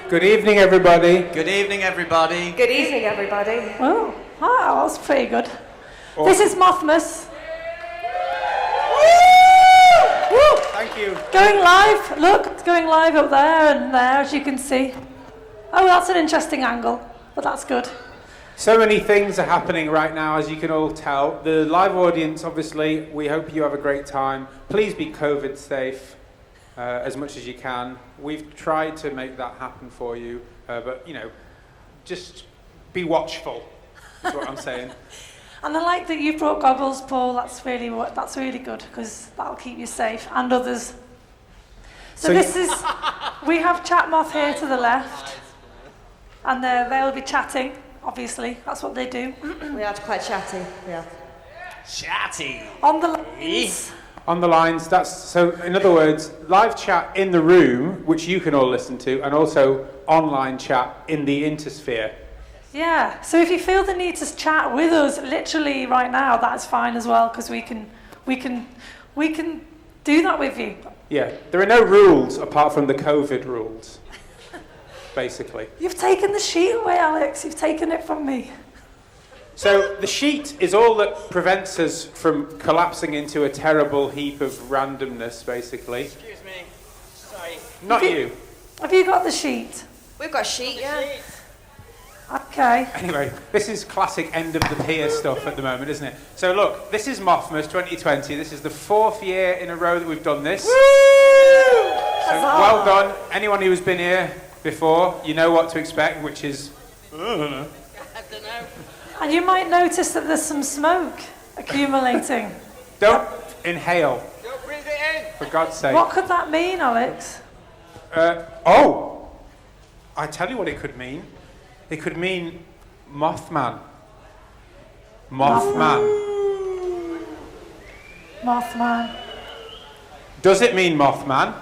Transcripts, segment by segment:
Good evening, everybody. Good evening, everybody. Good evening, everybody. Oh, wow, that was pretty good. Awesome. This is Möthmäs. Woo! Thank you. Going live. Look, it's going live up there and there, as you can see. Oh, that's an interesting angle, but that's good. So many things are happening right now, as you can all tell. The live audience, obviously, we hope you have a great time. Please be COVID safe. As much as you can. We've tried to make that happen for you, but you know, just be watchful. Is what I'm saying. And I like that you brought goggles, Paul. That's really good because that'll keep you safe and others. So this is we have Chatmoth here to the left, and they'll be chatting. Obviously, that's what they do. We are quite chatty. Yeah. Chatty. On the lines. On the lines, so in other words, live chat in the room, which you can all listen to, and also online chat in the intersphere. Yeah, so if you feel the need to chat with us literally right now, that's fine as well, because we can do that with you. Yeah, there are no rules apart from the COVID rules, basically. You've taken the sheet away, Alex. You've taken it from me. So the sheet is all that prevents us from collapsing into a terrible heap of randomness, basically. Excuse me. Sorry. Not you. Have you got the sheet? We've got a sheet, yeah. Okay. Anyway, this is classic end of the pier stuff at the moment, isn't it? So look, this is Möthmäs 2020. This is the 4th year in a row that we've done this. Woo! So well done. Anyone who's been here before, you know what to expect, which is... I don't know. And you might notice that there's some smoke accumulating. Don't inhale. Don't breathe it in. For God's sake. What could that mean, Alex? I tell you what it could mean. It could mean Mothman. Mothman. Mothman. Does it mean Mothman?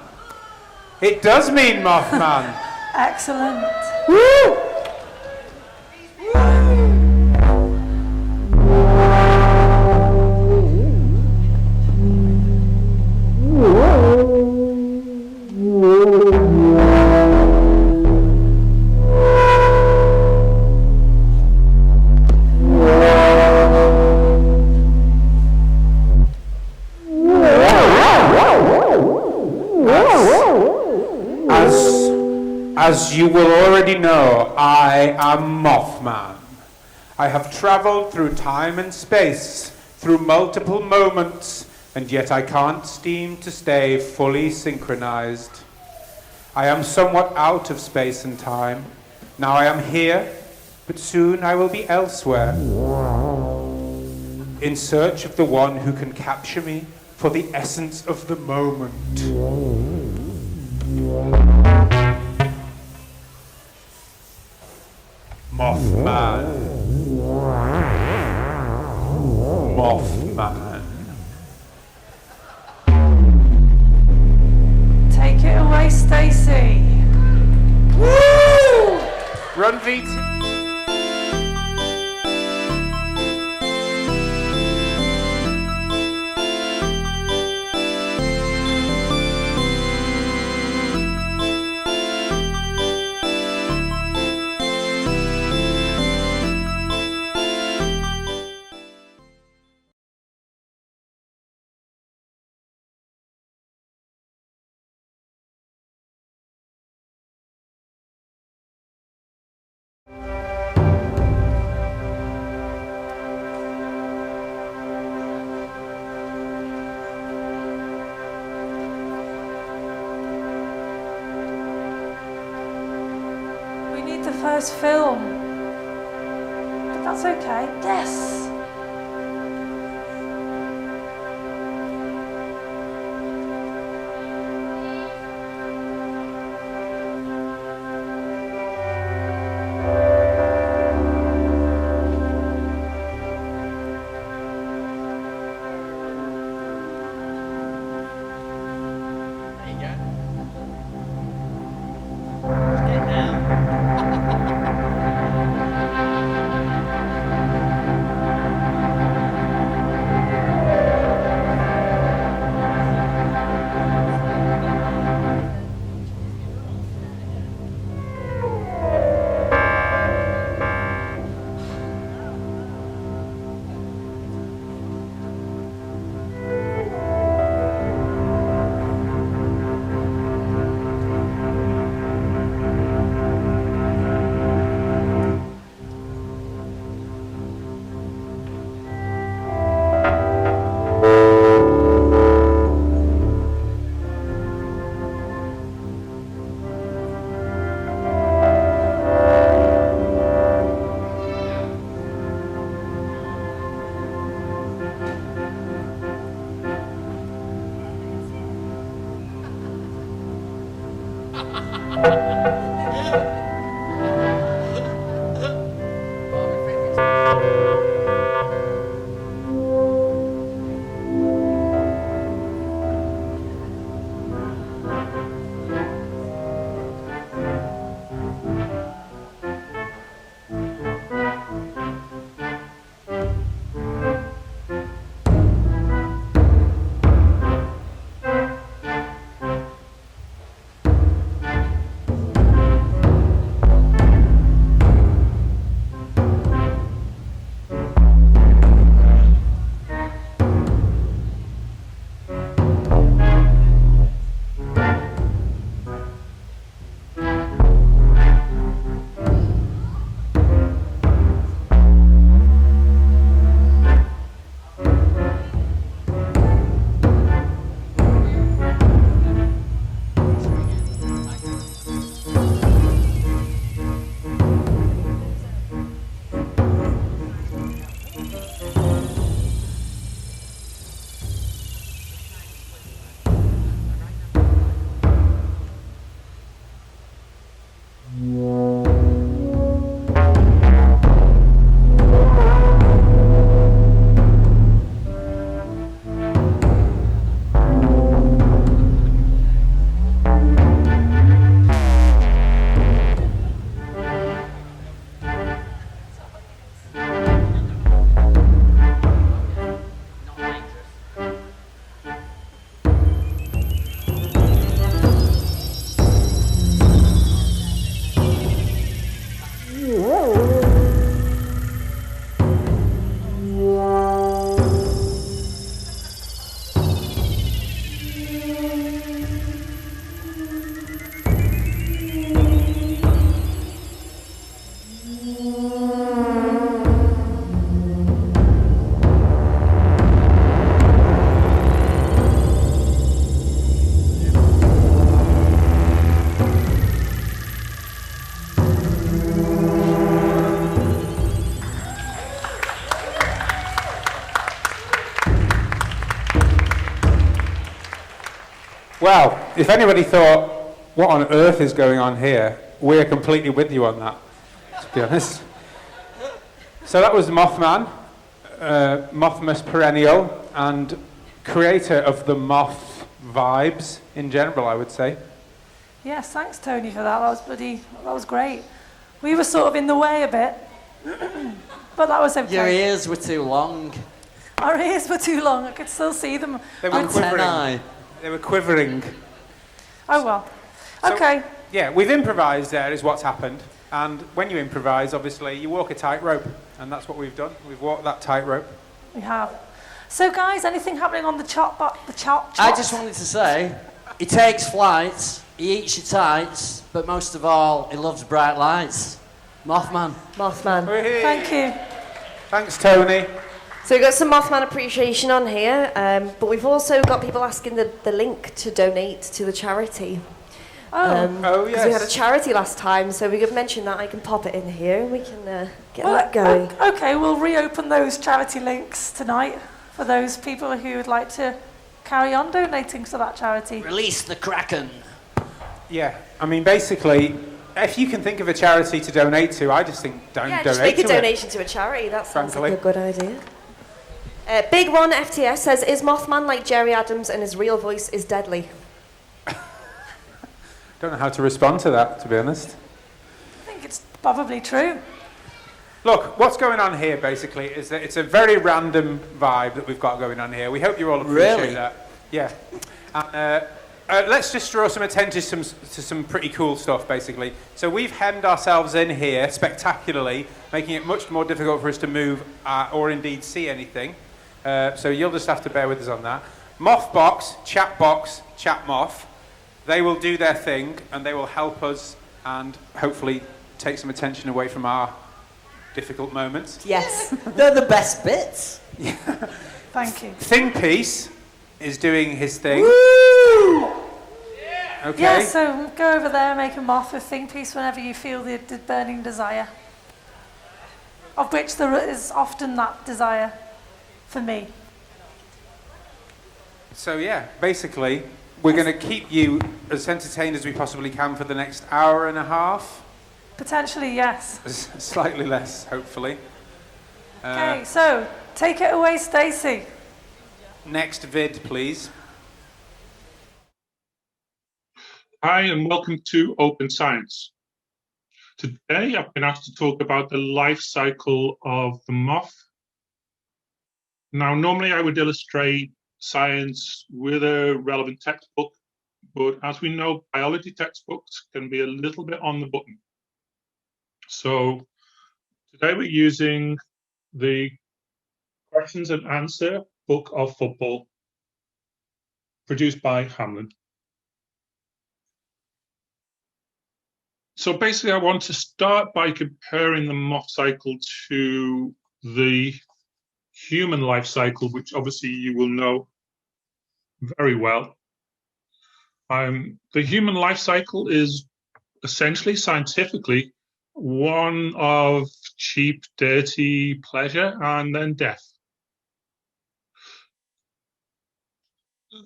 It does mean Mothman. Excellent. Woo! As you will already know, I am Mothman. I have travelled through time and space, through multiple moments, and yet I can't seem to stay fully synchronized. I am somewhat out of space and time. Now I am here, but soon I will be elsewhere, in search of the one who can capture me for the essence of the moment. Mothman. Mothman. Take it away, Stacey. Woo! Run, VT. First film, but that's okay. Yes. Well, if anybody thought, what on earth is going on here, we're completely with you on that, to be honest. So that was Mothman, Möthmäs perennial, and creator of the moth vibes in general, I would say. Yes, thanks Tony for that. That was great. We were sort of in the way a bit, but that was okay. Your ears were too long. Our ears were too long. I could still see them. They were quivering. Antennae. They were quivering. Oh well. So, Okay. yeah, we've improvised there is what's happened. And when you improvise, obviously, you walk a tightrope. And that's what we've done. We've walked that tightrope. We have. So guys, anything happening on the chop? I just wanted to say, he takes flights, he eats your tights, but most of all, he loves bright lights. Mothman. Mothman. Thank you. Thanks, Tony. So we've got some Mothman appreciation on here, but we've also got people asking the link to donate to the charity. Oh, yes. Because we had a charity last time, so we could mention that. I can pop it in here and we can get that going. Okay, we'll reopen those charity links tonight for those people who would like to carry on donating to that charity. Release the Kraken. Yeah, I mean, basically, if you can think of a charity to donate to, I just think donate just make a to donation to a charity. That sounds Frankly. like a good idea. Big One FTS says, is Mothman like Jerry Adams and his real voice is deadly? Don't know how to respond to that, to be honest. I think it's probably true. Look, what's going on here, basically, is that it's a very random vibe that we've got going on here. We hope you all appreciate Really? that. Yeah. Let's just draw some attention to some pretty cool stuff, basically. So we've hemmed ourselves in here spectacularly, making it much more difficult for us to move or indeed see anything. So you'll just have to bear with us on that. Mothbox, Chatbox, Chatmoth, they will do their thing and they will help us and hopefully take some attention away from our difficult moments. Yes. They're the best bits. Thank you. Thingpiece is doing his thing. Woo! Okay. Yeah, so go over there and make a moth with Thingpiece whenever you feel the burning desire. Of which there is often that desire for me. So yeah, basically, we're going to keep you as entertained as we possibly can for the next hour and a half. Potentially, yes. Slightly less, hopefully. Okay, so take it away, Stacey. Next vid, please. Hi and welcome to Open Science. Today I've been asked to talk about the life cycle of the moth. Now normally I would illustrate science with a relevant textbook, but as we know, biology textbooks can be a little bit on the button. So today we're using the questions and answer book of football produced by Hamlin. So basically I want to start by comparing the moth cycle to the human life cycle, which obviously you will know very well. The human life cycle is essentially scientifically one of cheap, dirty pleasure and then death.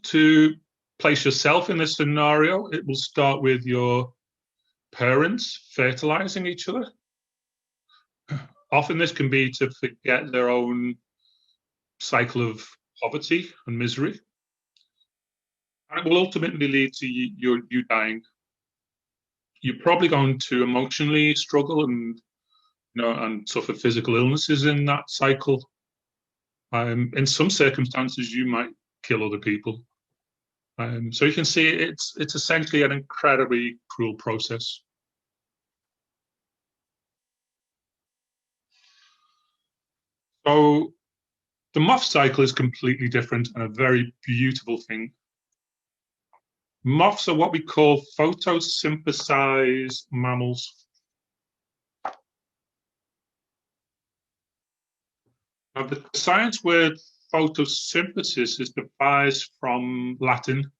To place yourself in this scenario, it will start with your parents fertilizing each other. Often this can be to forget their own cycle of poverty and misery. And it will ultimately lead to you dying. You're probably going to emotionally struggle and suffer physical illnesses in that cycle. In some circumstances, you might kill other people. So you can see it's essentially an incredibly cruel process. So the moth cycle is completely different and a very beautiful thing. Moths are what we call photosynthesized mammals. Now, the science word photosynthesis is devised from Latin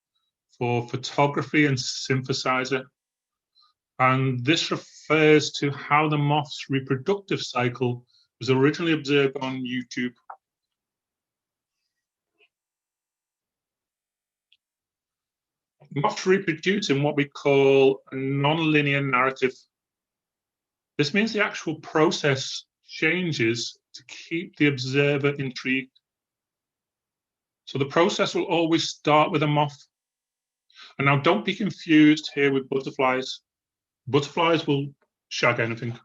for photography and synthesizer. And this refers to how the moth's reproductive cycle was originally observed on YouTube. Moths reproduce in what we call a non-linear narrative. This means the actual process changes to keep the observer intrigued. So the process will always start with a moth. And now don't be confused here with butterflies. Butterflies will shag anything.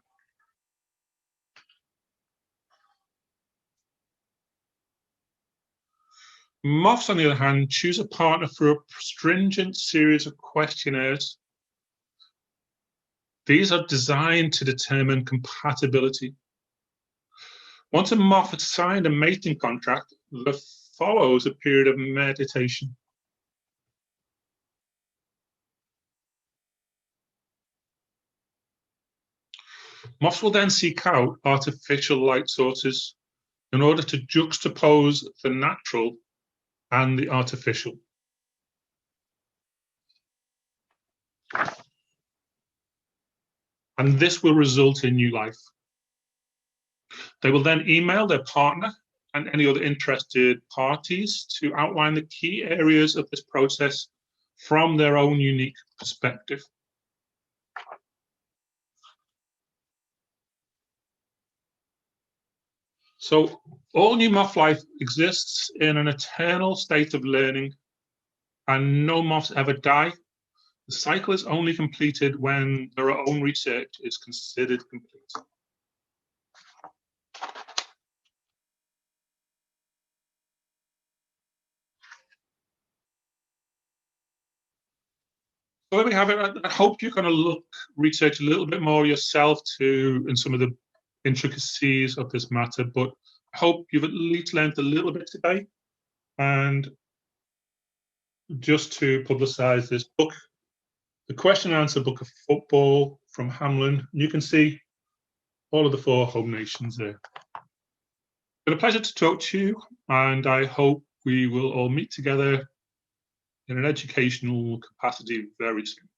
Moths, on the other hand, choose a partner through a stringent series of questionnaires. These are designed to determine compatibility. Once a moth has signed a mating contract, there follows a period of meditation. Moths will then seek out artificial light sources in order to juxtapose the natural and the artificial. And this will result in new life. They will then email their partner and any other interested parties to outline the key areas of this process from their own unique perspective. So all new moth life exists in an eternal state of learning, and no moths ever die. The cycle is only completed when their own research is considered complete. So there we have it. I hope you're going to research a little bit more yourself too in some of the intricacies of this matter, but I hope you've at least learned a little bit today. And just to publicise this book, the question and answer book of football from Hamlin, you can see all of the 4 home nations there. It's been a pleasure to talk to you, and I hope we will all meet together in an educational capacity very soon.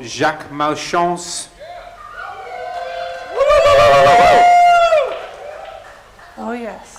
Jacques Malchance. Oh, yes.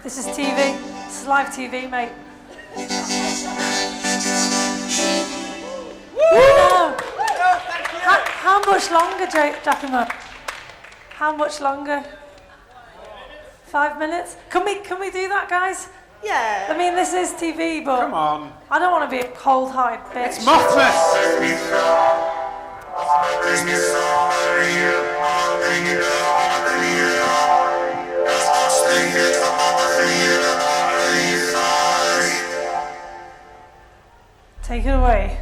This is TV. This is live TV, mate. How much longer, Giacomo? How much longer? 5 minutes? Can we do that, guys? Yeah. I mean, this is TV, but Come on. I don't want to be a cold-hearted bitch. It's Möthmäs. Take it away.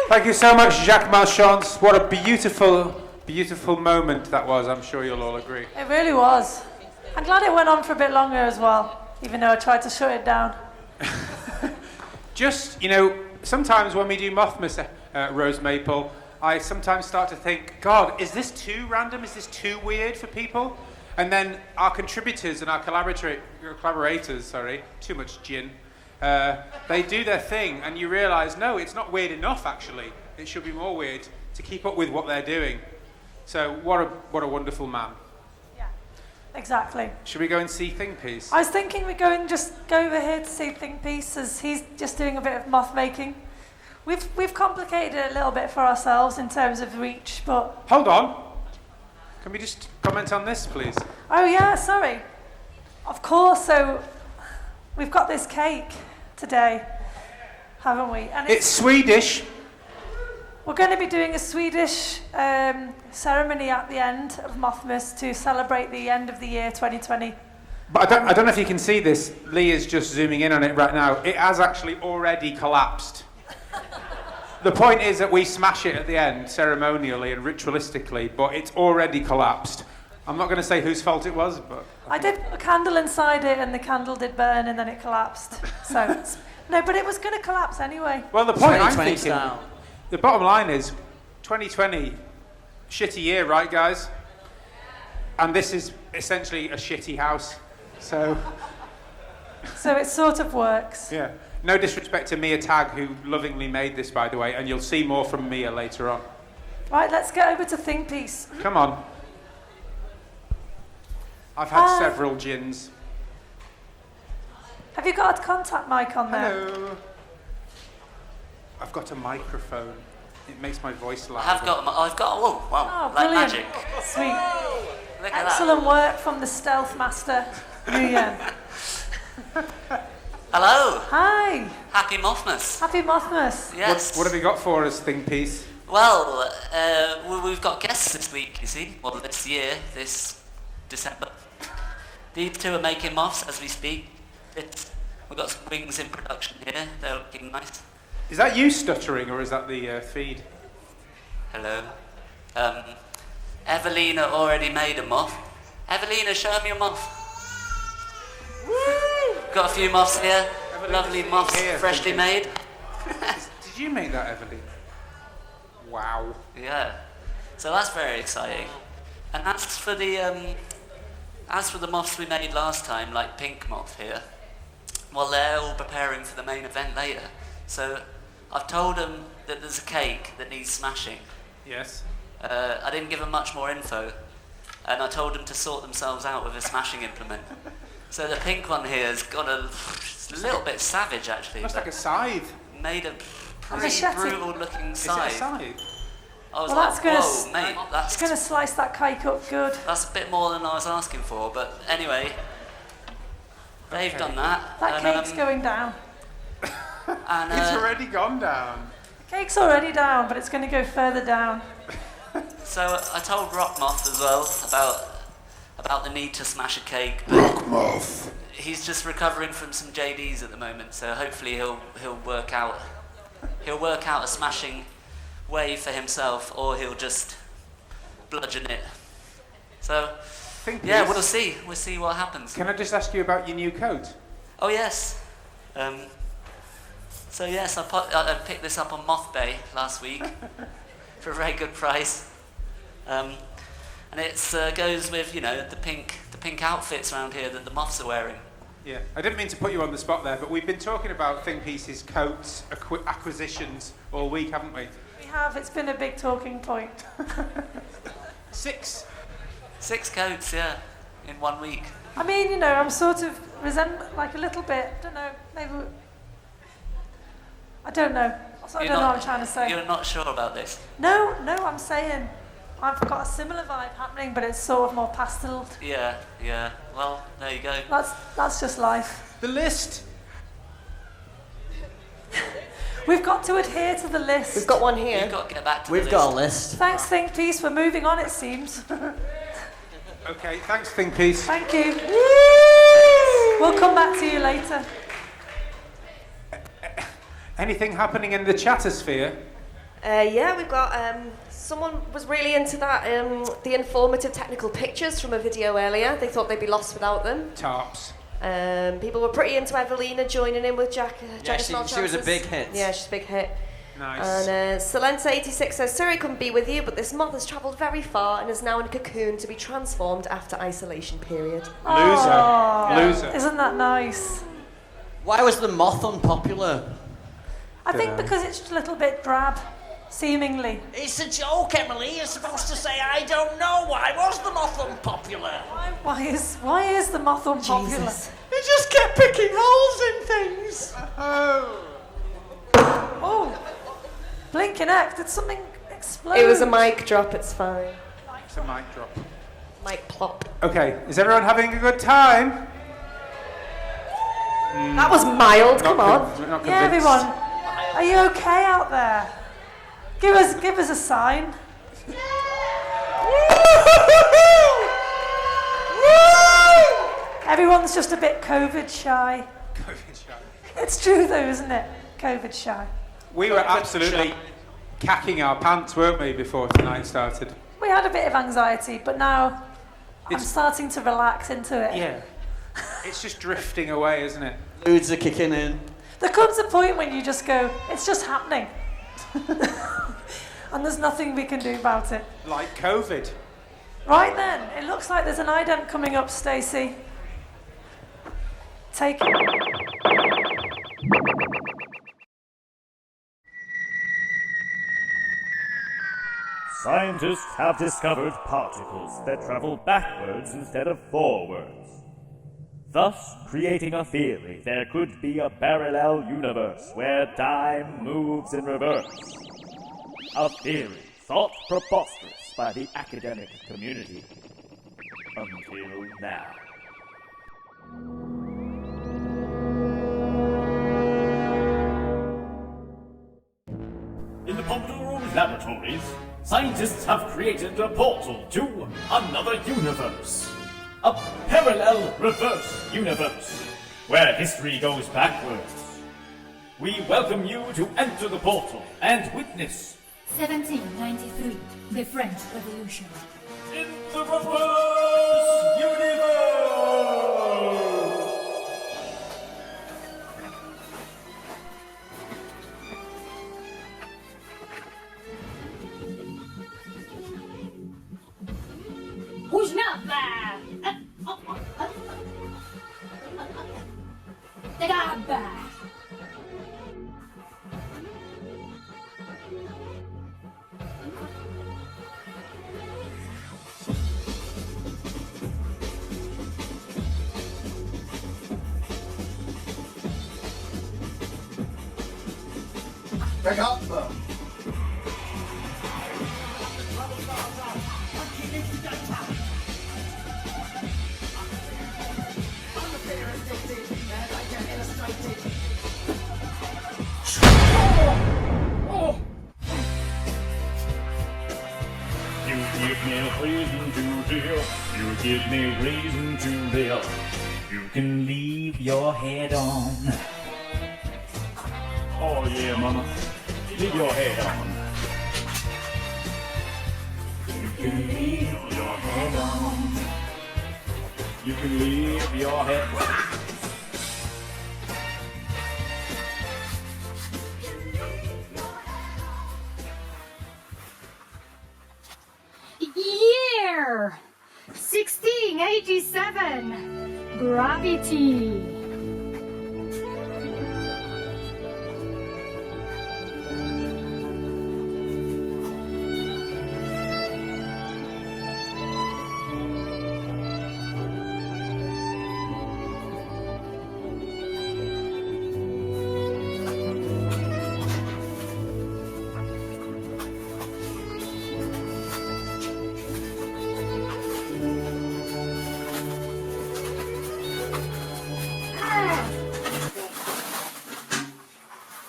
Thank you so much, Jacques Malchance. What a beautiful, beautiful moment that was. I'm sure you'll all agree. It really was. I'm glad it went on for a bit longer as well, even though I tried to shut it down. Just, sometimes when we do Möthmäs, Rose Maple, I sometimes start to think, God, is this too random? Is this too weird for people? And then our contributors and our collaborators, too much gin, they do their thing, and you realise, no, it's not weird enough, actually. It should be more weird to keep up with what they're doing. So what a wonderful man. Yeah, exactly. Should we go and see Thingpiece? I was thinking we'd just go over here to see Thingpiece, as he's just doing a bit of moth making. We've complicated it a little bit for ourselves in terms of reach, but... Hold on. Can we just comment on this, please? Oh, yeah, sorry. Of course, so we've got this cake today, haven't we? And it's Swedish. We're going to be doing a Swedish ceremony at the end of Möthmäs to celebrate the end of the year 2020. But I don't know if you can see this. Lee is just zooming in on it right now. It has actually already collapsed. The point is that we smash it at the end, ceremonially and ritualistically, but it's already collapsed. I'm not going to say whose fault it was, but... I did a candle inside it, and the candle did burn, and then it collapsed. So, no, but it was going to collapse anyway. Well, the point I'm thinking... Style. The bottom line is, 2020, shitty year, right, guys? And this is essentially a shitty house, so... So it sort of works. Yeah. No disrespect to Mia Tag, who lovingly made this, by the way, and you'll see more from Mia later on. Right, let's get over to Thingpiece. Come on. I've had several gins. Have you got a contact mic on there? Hello. I've got a microphone. It makes my voice loud. Oh, wow, like brilliant. magic. Sweet. Look at Excellent work from the stealth master, Nguyen. Hello. Hi. Happy Möthmäs. Happy Möthmäs. Yes. What have you got for us, Thingpiece? Well, we've got guests this week, you see. Well, this year, this December. These two are making moths as we speak. We've got some wings in production here. They're looking nice. Is that you stuttering, or is that the feed? Hello. Evelina already made a moth. Evelina, show me your moth. Woo! Got a few moths here. Lovely moths, here, freshly made. Did you make that, Evelyn? Wow. Yeah. So that's very exciting. And as for the moths we made last time, like pink moth here, well, they're all preparing for the main event later. So I've told them that there's a cake that needs smashing. Yes. I didn't give them much more info, and I told them to sort themselves out with a smashing implement. So the pink one here has got a little bit savage, actually. Looks like a scythe. Made a pretty brutal-looking scythe. Is it a scythe? I was Well, like, that's gonna whoa, mate, It's going to slice that cake up good. that's a bit more than I was asking for, but anyway, they've Okay. done that. That cake's going down. And, It's already gone down. The cake's already down, but it's going to go further down. so I told Rockmoth as well about the need to smash a cake. Rockmoth. He's just recovering from some JDs at the moment, so hopefully he'll work out a smashing way for himself, or he'll just bludgeon it. So yeah, we'll see. We'll see what happens. Can I just ask you about your new coat? Oh yes. So yes, I picked this up on Mothbay last week for a very good price, and it goes with the pink outfits around here that the moths are wearing. Yeah, I didn't mean to put you on the spot there, but we've been talking about Thingpiece's coats acquisitions all week, haven't we? We have. It's been a big talking point. 6 coats, yeah, in 1 week. I mean, I'm sort of like a little bit, I don't know, maybe I don't know. I don't know what I'm trying to say. You're not sure about this? No, I'm saying I've got a similar vibe happening, but it's sort of more pastel. Yeah. Well, there you go. That's just life. The list. We've got to adhere to the list. We've got one here. You've got to get back to We've the got a list. list. Thanks, Thingpiece. We're moving on, it seems. Okay, thanks, Thingpiece. Thank you. We'll come back to you later. Anything happening in the chatosphere? Yeah, we've got someone was really into that the informative technical pictures from a video earlier. They thought they'd be lost without them. Tarps. People were pretty into Evelina joining in with Jacques Malchance. She was a big hit. Yeah, she's a big hit. Nice. And Salenta86 says, sorry, couldn't be with you, but this moth has travelled very far and is now in a cocoon to be transformed after isolation period. Loser. Isn't that nice? Why was the moth unpopular? I think because it's a little bit drab, seemingly. It's a joke, Emily. You're supposed to say, I don't know. Why was the moth unpopular? Why is the moth unpopular? Jesus. He just kept picking holes in things. Oh, blinking X, did something explode? It was a mic drop, it's fine. It's a mic drop. Mic plop. Okay, is everyone having a good time? That was mild, come on. Not Yeah, convinced. everyone, are you okay out there? Give us a sign. Everyone's just a bit COVID shy. It's true though, isn't it? COVID shy. We were absolutely cacking our pants, weren't we, before tonight started? We had a bit of anxiety, but now I'm It's- starting to relax into it. Yeah. It's just drifting away, isn't it? Moods are kicking in. There comes a point when you just go, it's just happening. And there's nothing we can do about it. Like COVID. Right then, it looks like there's an ident coming up, Stacey. Take it. Scientists have discovered particles that travel backwards instead of forwards, thus creating a theory there could be a parallel universe where time moves in reverse. A theory thought preposterous by the academic community. Until now. In the Pompidou laboratories, scientists have created a portal to another universe. A parallel reverse universe, where history goes backwards. We welcome you to enter the portal and witness 1793, the French Revolution. in the reverse universe! Who's not there? The Gabba. Pick up. You give me a reason to live. You give me a reason to live. You can leave your head on. Oh yeah, mama. Leave your head on. You can leave your head on. You can leave your head on. Year 1687. Gravity.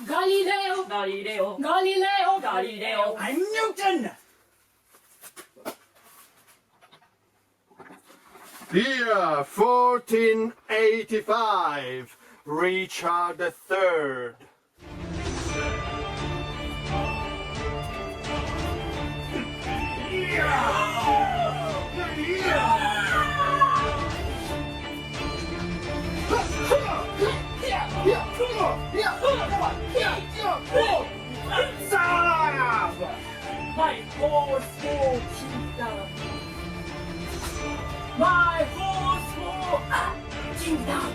Galileo. Galileo. Galileo. Galileo. I'm Newton. Year 1485. Richard III. My forceful kingdom. My forceful kingdom.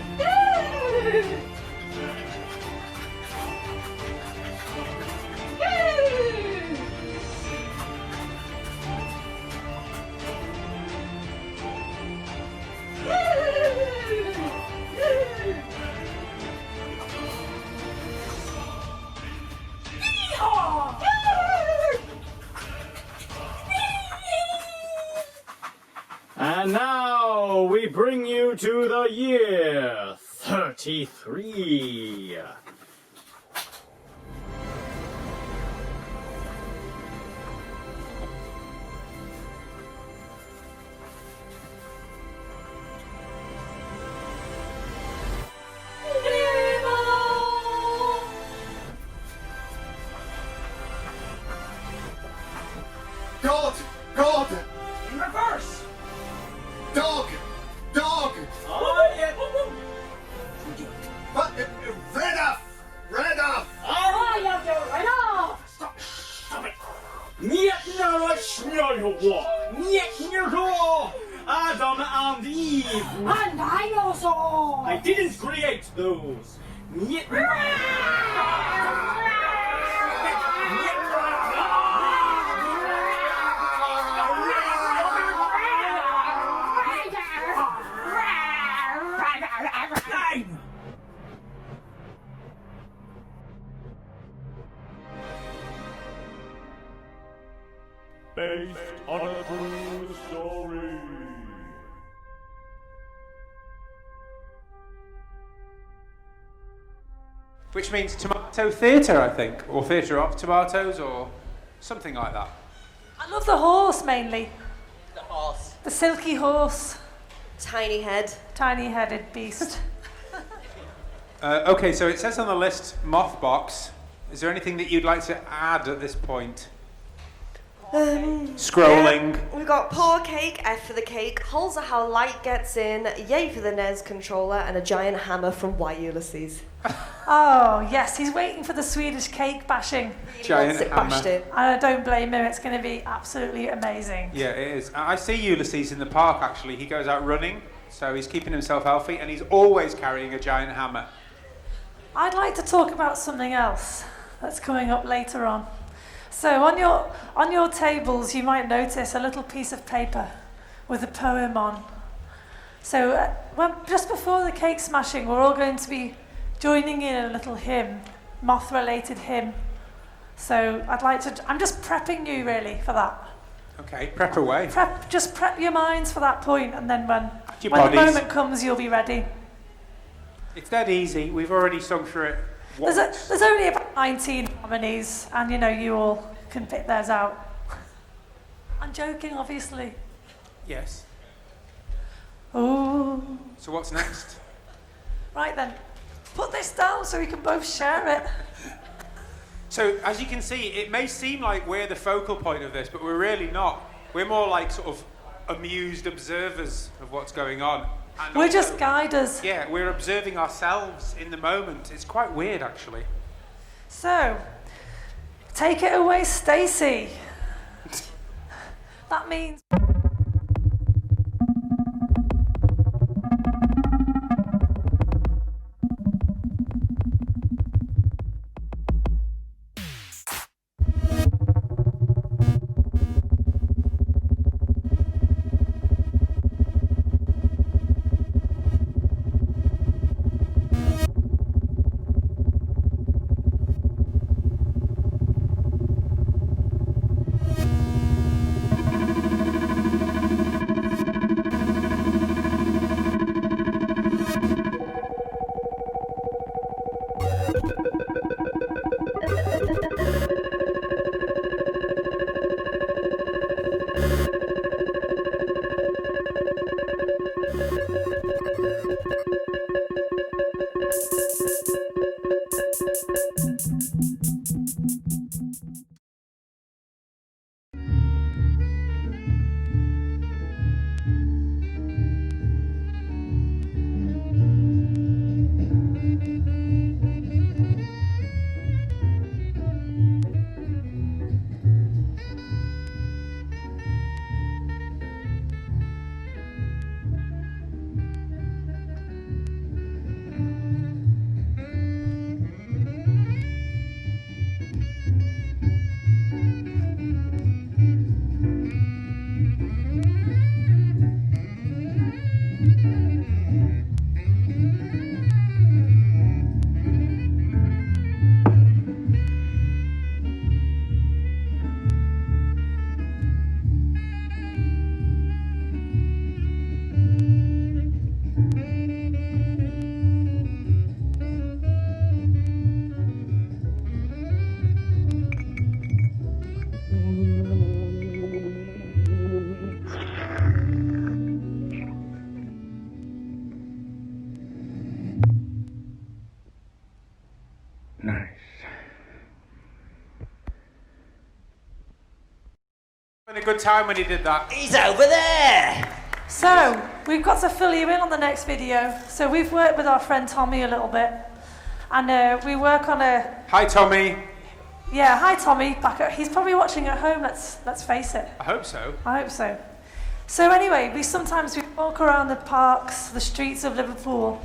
And now we bring you to the year 33. God! God! In reverse. Dog! Dog! Oh, yeah. But, red off! Red off! Oh, you do right off. Stop it. Niet naar snurren. Niet naar Adam and Eve. And dinosaur. I didn't create those. Niet Based on a true story. Which means tomato theatre, I think, or theatre of tomatoes, or something like that. I love the horse mainly. the horse. The silky horse. Tiny head. Tiny-headed beast. Okay, so it says on the list, Mothbox. Is there anything that you'd like to add at this point? Scrolling. Yeah, we've got pour cake, F for the cake, holes are how light gets in, yay for the NES controller, and a giant hammer from Why Ulysses. Oh, yes, he's waiting for the Swedish cake bashing. Really Giant wants it hammer. bashed in. And I don't blame him, it's going to be absolutely amazing. Yeah, it is. I see Ulysses in the park, actually. He goes out running, so he's keeping himself healthy, and he's always carrying a giant hammer. I'd like to talk about something else that's coming up later on. So on your tables, you might notice a little piece of paper with a poem on. So just before the cake smashing, we're all going to be joining in a little hymn, moth-related hymn. So I'm just prepping you really for that. Okay, prep away. Just prep your minds for that point, and then when Your the bodies. moment comes, you'll be ready. It's that easy. We've already sung through it once. There's only about 19 harmonies, and you all can pick theirs out. I'm joking, obviously. Yes. Ooh. So what's next? Right then, put this down so we can both share it. So, as you can see, it may seem like we're the focal point of this, but we're really not. We're more like sort of amused observers of what's going on. And We're also, just guiders. Yeah, we're observing ourselves in the moment. It's quite weird, actually. So, take it away, Stacey. That means... A good time when he did that. He's over there! So, we've got to fill you in on the next video. So we've worked with our friend Tommy a little bit. And we work on a... Hi, Tommy. Yeah, hi Tommy. He's probably watching at home, let's face it. I hope so. I hope so. So anyway, we walk around the parks, the streets of Liverpool,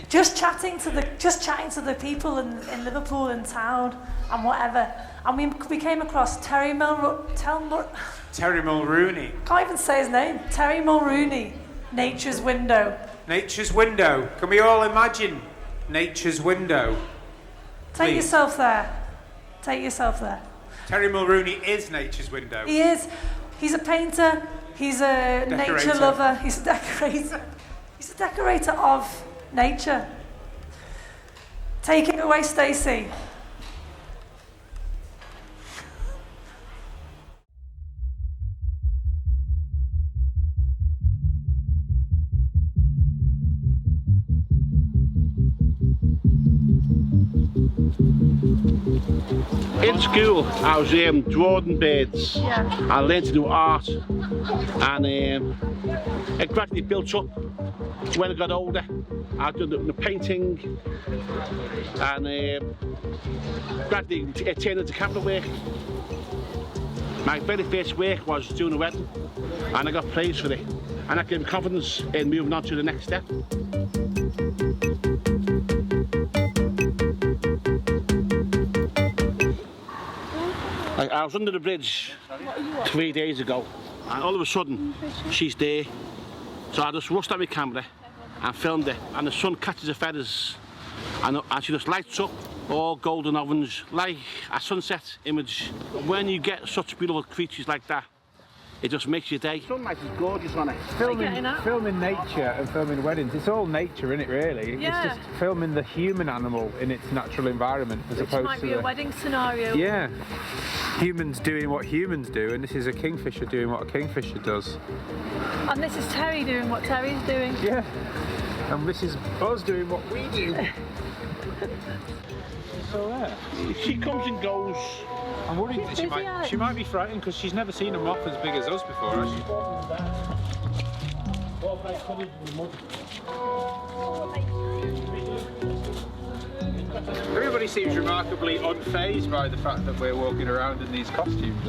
just chatting to the people in Liverpool and town and whatever. And we came across Terry Mulrooney. Can't even say his name. Terry Mulrooney, Nature's Window. Nature's Window. Can we all imagine Nature's Window? Take yourself there. Take yourself there. Terry Mulrooney is Nature's Window. He is. He's a painter. He's a nature lover. He's a decorator. He's a decorator of nature. Take it away, Stacey. In school, I was drawing birds. Yeah. I learned to do art, and it gradually built up. When I got older, I did the painting, and gradually it turned into capital work. My very first work was doing a wedding, and I got praised for it, and that gave me confidence in moving on to the next step. I was under the bridge 3 days ago, and all of a sudden she's there. So I just rushed at my camera and filmed it, and the sun catches the feathers, and she just lights up all golden orange like a sunset image. When you get such beautiful creatures like that, it just makes your day. Sunlight is gorgeous on it. Filming nature and filming weddings, it's all nature, isn't it, really? Yeah. It's just filming the human animal in its natural environment as opposed to might be a wedding scenario. Yeah. Humans doing what humans do, and this is a kingfisher doing what a kingfisher does. And this is Terry doing what Terry's doing. Yeah. And this is us doing what we do. So there. She comes and goes. I'm worried that she might be frightened because she's never seen a moth as big as us before, has she? Everybody seems remarkably unfazed by the fact that we're walking around in these costumes.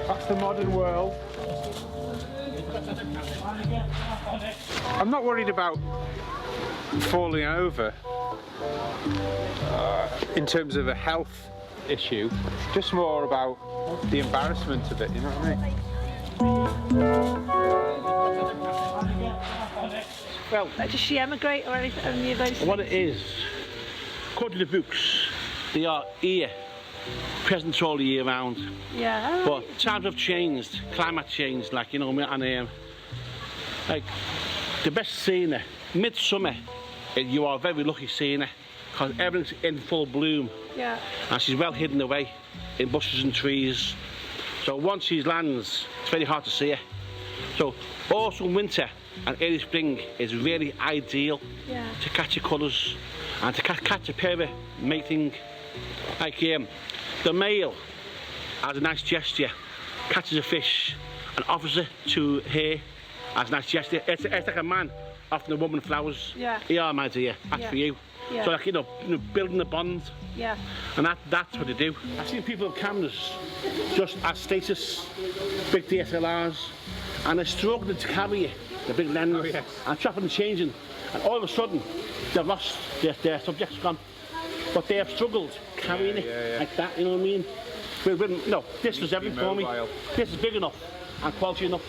That's the modern world. I'm not worried about falling over in terms of a health issue, just more about the embarrassment of it, you know what I mean? Well, does she emigrate or any of those? What it is, according to the books, they are here, present all the year round. Yeah. But times have changed, climate changed, like, you know, and like the best seeing it, midsummer, you are very lucky seeing it, because everything's in full bloom. Yeah. And she's well hidden away in bushes and trees. So once she lands, it's very hard to see her. So autumn, winter and early spring is really ideal to catch her colours. And to catch a pair of mating, like the male has a nice gesture, catches a fish and offers it to her as a nice gesture. It's like a man offering a woman flowers. Yeah. Yeah, my dear, that's for you. Yeah. So like, you know, building a bond. Yeah. And that's what they do. I've seen people with cameras just as status, big DSLRs, and they're struggling to carry it, the big lens, and chopping and changing, and all of a sudden they've lost their subject's gone. But they have struggled carrying it like that, you know what I mean? No, this was everything for me. This is big enough and quality enough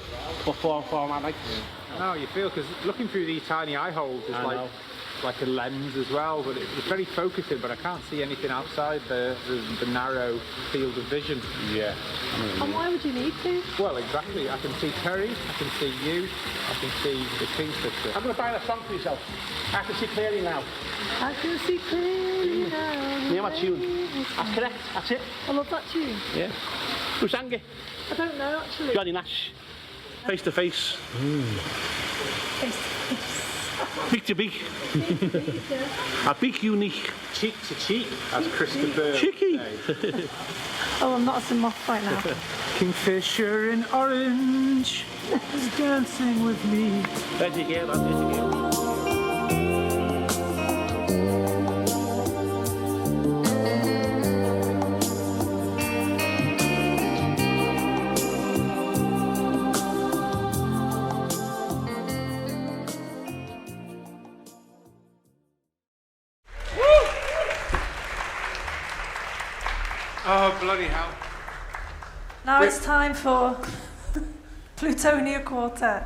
for my like. No, you feel, because looking through these tiny eye holes is like a lens as well, but it's very focusing, but I can't see anything outside the narrow field of vision. Yeah. And why would you need to? Well, exactly. I can see Terry, I can see you, I can see the Kingfisher. I'm going to find a song for yourself. I can see clearly now. I can see clearly now. Name my tune. That's correct, that's it. I love that tune. Yeah. Who sang it? I don't know, actually. Johnny Nash. Face to face. Face to face. Beak to beak. A beak unique. Cheek to cheek, as Christopher. Cheeky. Oh, I'm not a moth right now. Kingfisher in orange is dancing with me. There's your girl, there's your girl. Oh, bloody hell. Now it's time for Plutonia Quartet.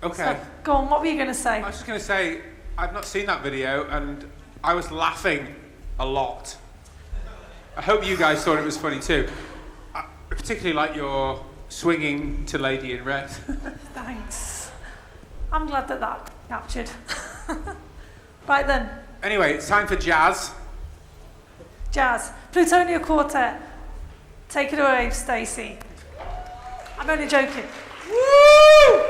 Okay. So, go on, what were you going to say? I was just going to say, I've not seen that video and I was laughing a lot. I hope you guys thought it was funny too. I particularly like your swinging to Lady in Red. Thanks. I'm glad that captured. Right then. Anyway, it's time for jazz. Jazz. Plutonia Quartet. Take it away, Stacey. I'm only joking. Woo!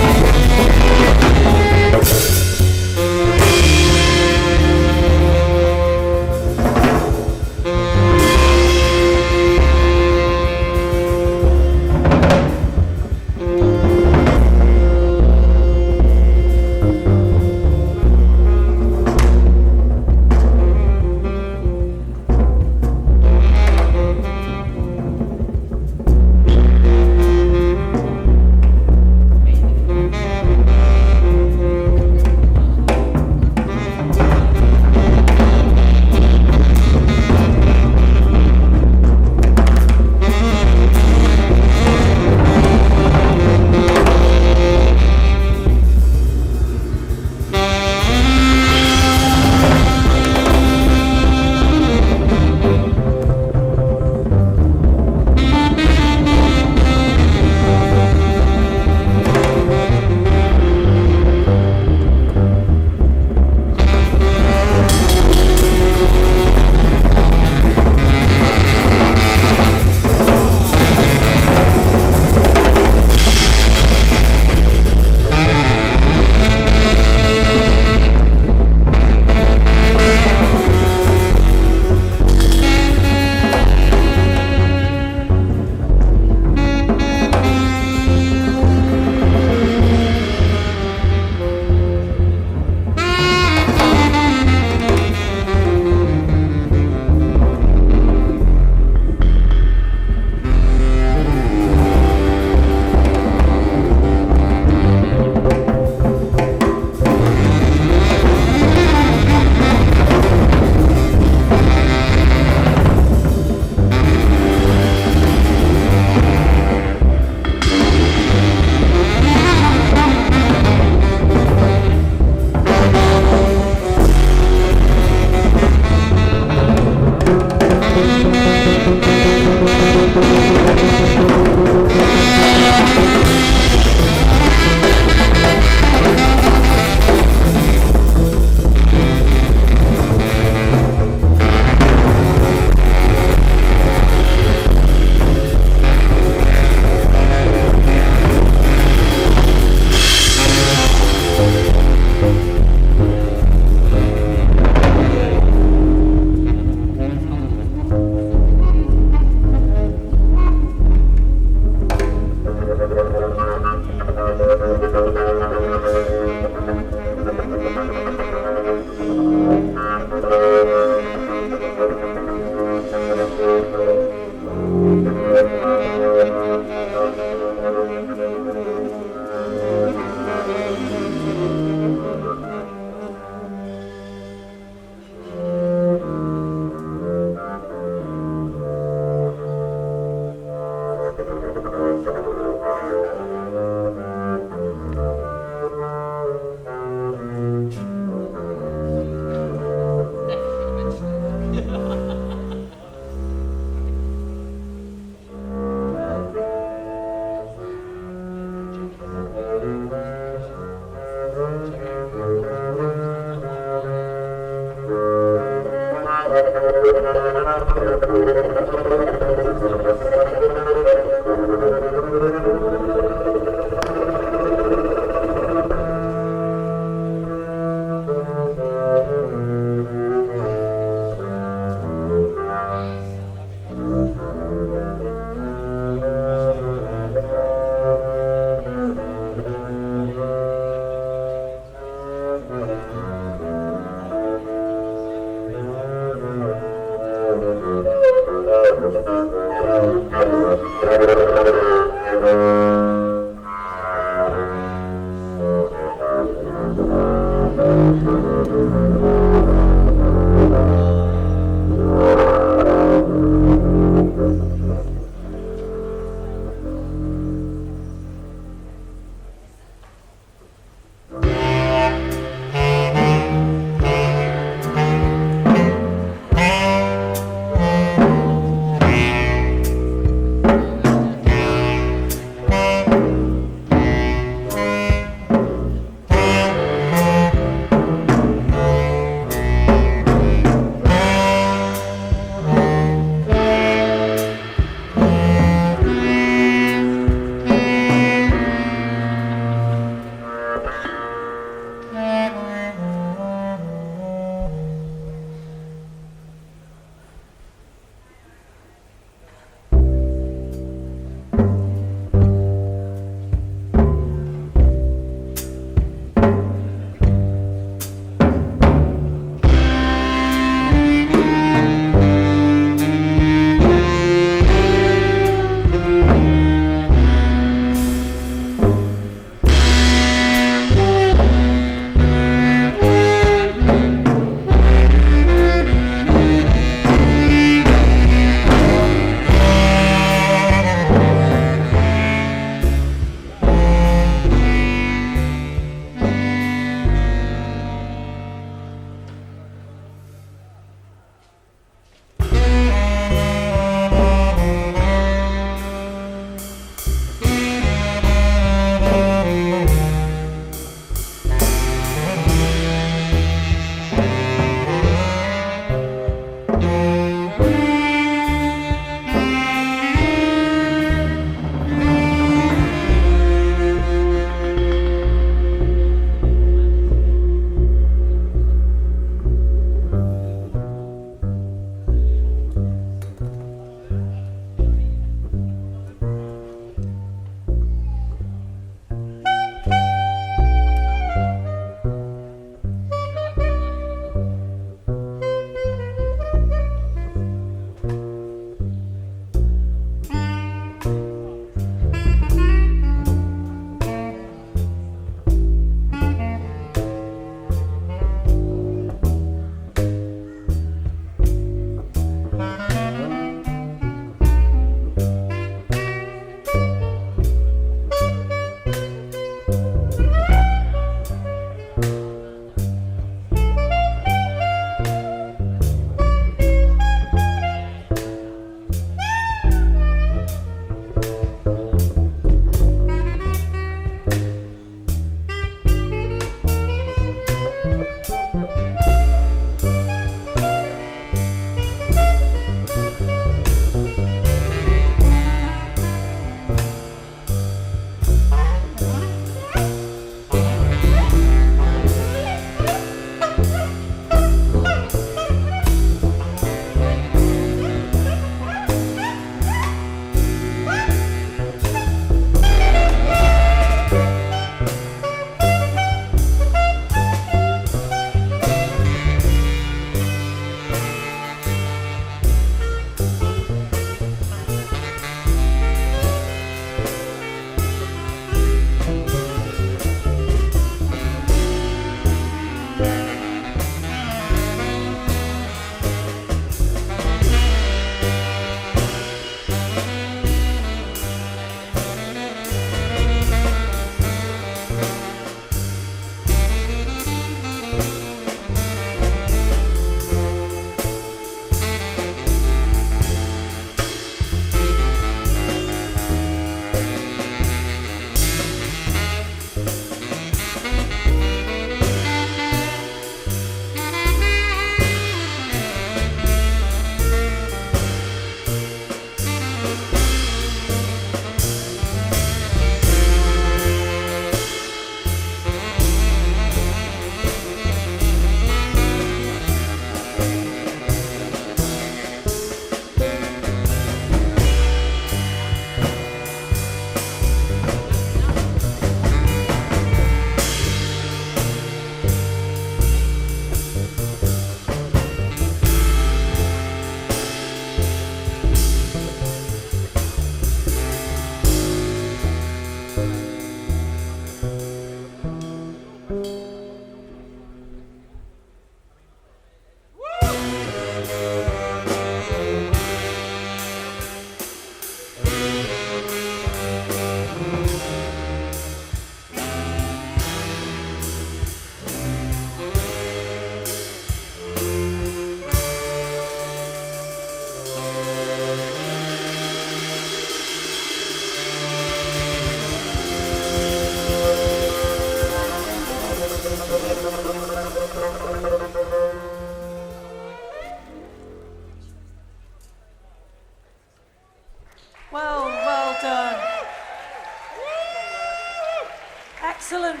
excellent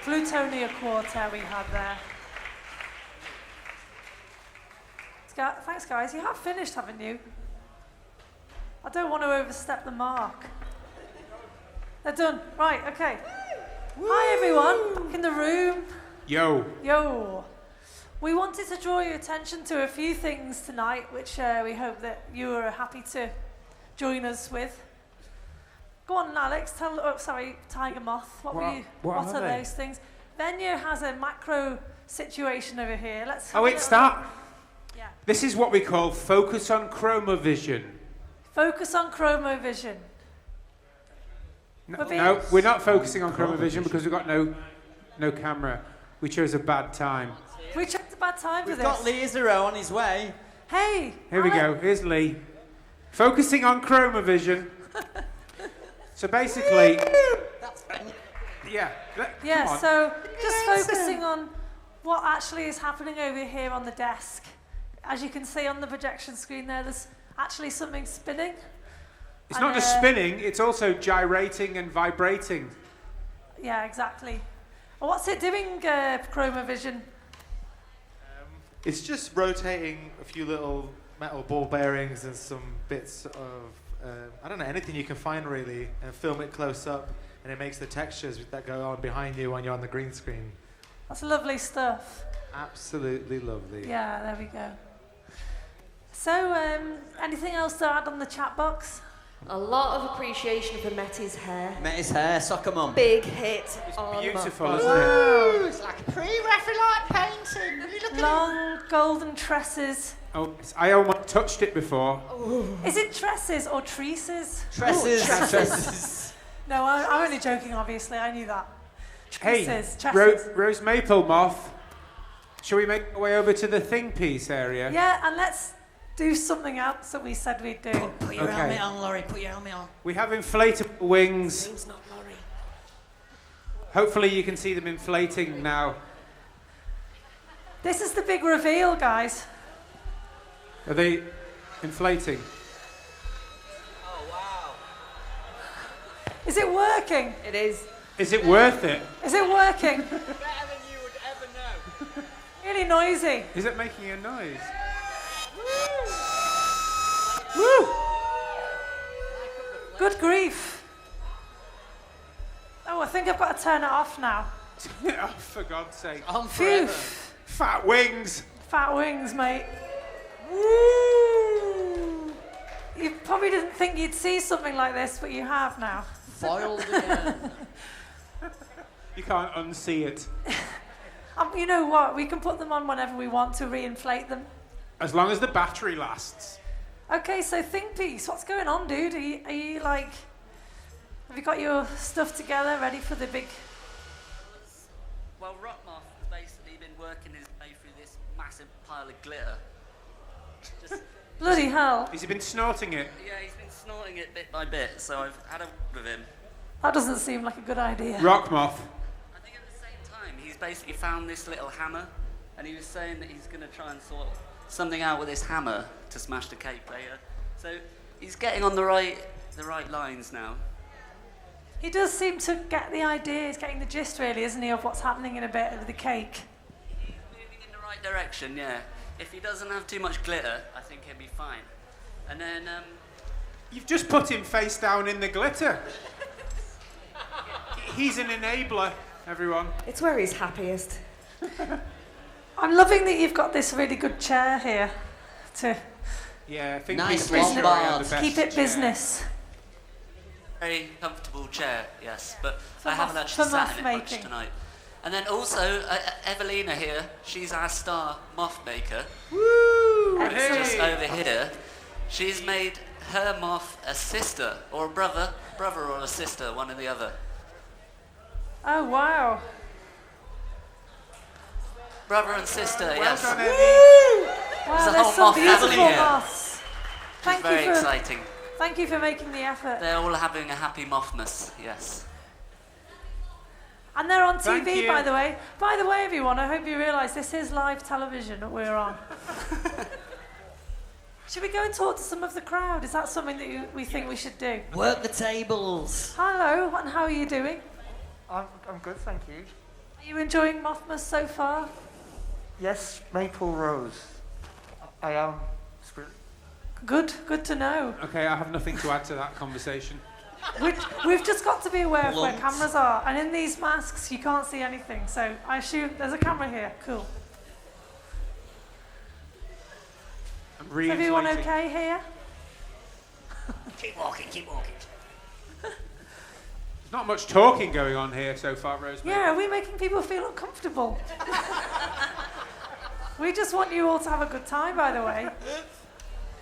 Plutonia Quartet we had there. Thanks, guys. You have finished, haven't you? I don't want to overstep the mark. They're done. Right, okay. Hi, everyone. Back in the room. Yo. Yo. We wanted to draw your attention to a few things tonight, which we hope that you are happy to join us with. Go on, Alex. Tiger Moth. What are those things? Venya has a macro situation over here. Let's. Oh, it's that. Yeah. This is what we call focus on Kromavision. Focus on Kromavision. No, we're not focusing on Kromavision because we've got no camera. We chose a bad time. We chose a bad time for this. We've got Lee Isserow on his way. Hey. Here we go. Here's Lee. Focusing on Kromavision. So basically, yeah. So just focusing on what actually is happening over here on the desk. As you can see on the projection screen there's actually something spinning. It's not just spinning, it's also gyrating and vibrating. Yeah, exactly. Well, what's it doing, Kromavision? It's just rotating a few little metal ball bearings and some bits of, I don't know, anything you can find really, and film it close up, and it makes the textures that go on behind you when you're on the green screen. That's lovely stuff. Absolutely lovely. Yeah, there we go. So, anything else to add on the chat box? A lot of appreciation for Metty's hair. Metty's hair, soccer mum. Big hit. It's on beautiful, Mothbox. isn't it? Ooh, it's like a pre-Raphaelite painting. Will you look at Long golden tresses. Oh, I almost touched it before. Ooh. Is it tresses or treaces? Tresses. Tresses. No, I'm only joking, obviously. I knew that. Tresses. Hey, Tresses. Rose Maple Moth. Shall we make our way over to the Thingpiece area? Yeah, and let's do something else that we said we'd do. Put your helmet on, Laurie. Put your helmet on. We have inflatable wings. Wings, not Laurie. Hopefully you can see them inflating now. This is the big reveal, guys. Are they inflating? Oh, wow. Is it working? It is. Is it worth it? Is it working? Better than you would ever know. Really noisy. Is it making a noise? Woo! Good grief. Oh, I think I've got to turn it off now. Oh, for God's sake. On Phew. forever. Fat wings. Fat wings, mate. Woo! You probably didn't think you'd see something like this, but you have now. Foiled again. You can't unsee it. You know what? We can put them on whenever we want to reinflate them. As long as the battery lasts. Okay, so Thingpiece, what's going on, dude? Are you like... Have you got your stuff together, ready for the big... Well, Rockmoth has basically been working his way through this massive pile of glitter. Just, Bloody hell. Has he been snorting it? yeah, he's been snorting it bit by bit, so I've had a word with him. That doesn't seem like a good idea. Rockmoth. I think at the same time, he's basically found this little hammer, and he was saying that he's going to try and sort something out with this hammer to smash the cake later. So he's getting on the right lines now. He does seem to get the idea, he's getting the gist really, isn't he, of what's happening in a bit of the cake. He's moving in the right direction, yeah. If he doesn't have too much glitter, I think he'll be fine. And then, You've just put him face down in the glitter. He's an enabler, everyone. It's where he's happiest. I'm loving that you've got this really good chair here to Yeah, I think Nice we should Lombard. have the best keep it chair. business. very comfortable chair, yes, but For I haven't moth- actually for sat moth in it much making. tonight. And then also, Evelina here, she's our star moth maker. Woo! Just Hey! over here. She's made her moth a sister, or a brother or a sister, one or the other. Oh, wow. Brother and sister, Well yes. done, Eddie. Wow, There's a there's whole some moth beautiful family here. moths. It's Thank very you for exciting. Thank you for making the effort. They're all having a happy Mothmas, yes. And they're on Thank TV, you. by the way. By the way, everyone, I hope you realise this is live television that we're on. Should we go and talk to some of the crowd? Is that something that we think we should do? Work the tables. Hello, and how are you doing? I'm good, thank you. Are you enjoying Möthmäs so far? Yes, Maple Rose. I am. Good to know. Okay, I have nothing to add to that conversation. We've just got to be aware of where cameras are, and in these masks you can't see anything, so I assume there's a camera here. Cool. Is everyone okay here? Keep walking, keep walking. There's not much talking going on here so far, Rosemary. Yeah, are we making people feel uncomfortable? We just want you all to have a good time, by the way.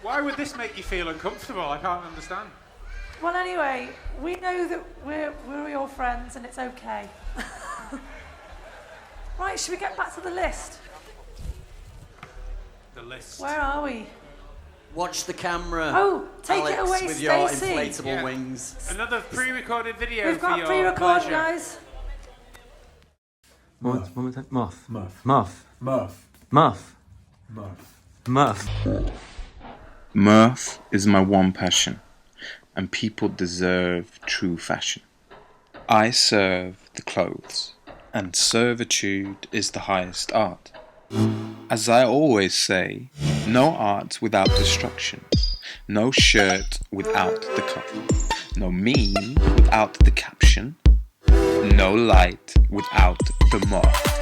Why would this make you feel uncomfortable? I can't understand. Well, anyway, we know that we're your friends and it's okay. Right, should we get back to the list? The list. Where are we? Watch the camera. Oh, take Alex, it away, with your Stacey. inflatable wings. Another pre-recorded video We've for got your pre-record, pleasure. guys. Moth. Moth. Muff. Muff. Muff. Muff. Muff. Muff. Mirth is my one passion, and people deserve true fashion. I serve the clothes, and servitude is the highest art. As I always say, no art without destruction, no shirt without the collar, no meme without the caption, no light without the moth.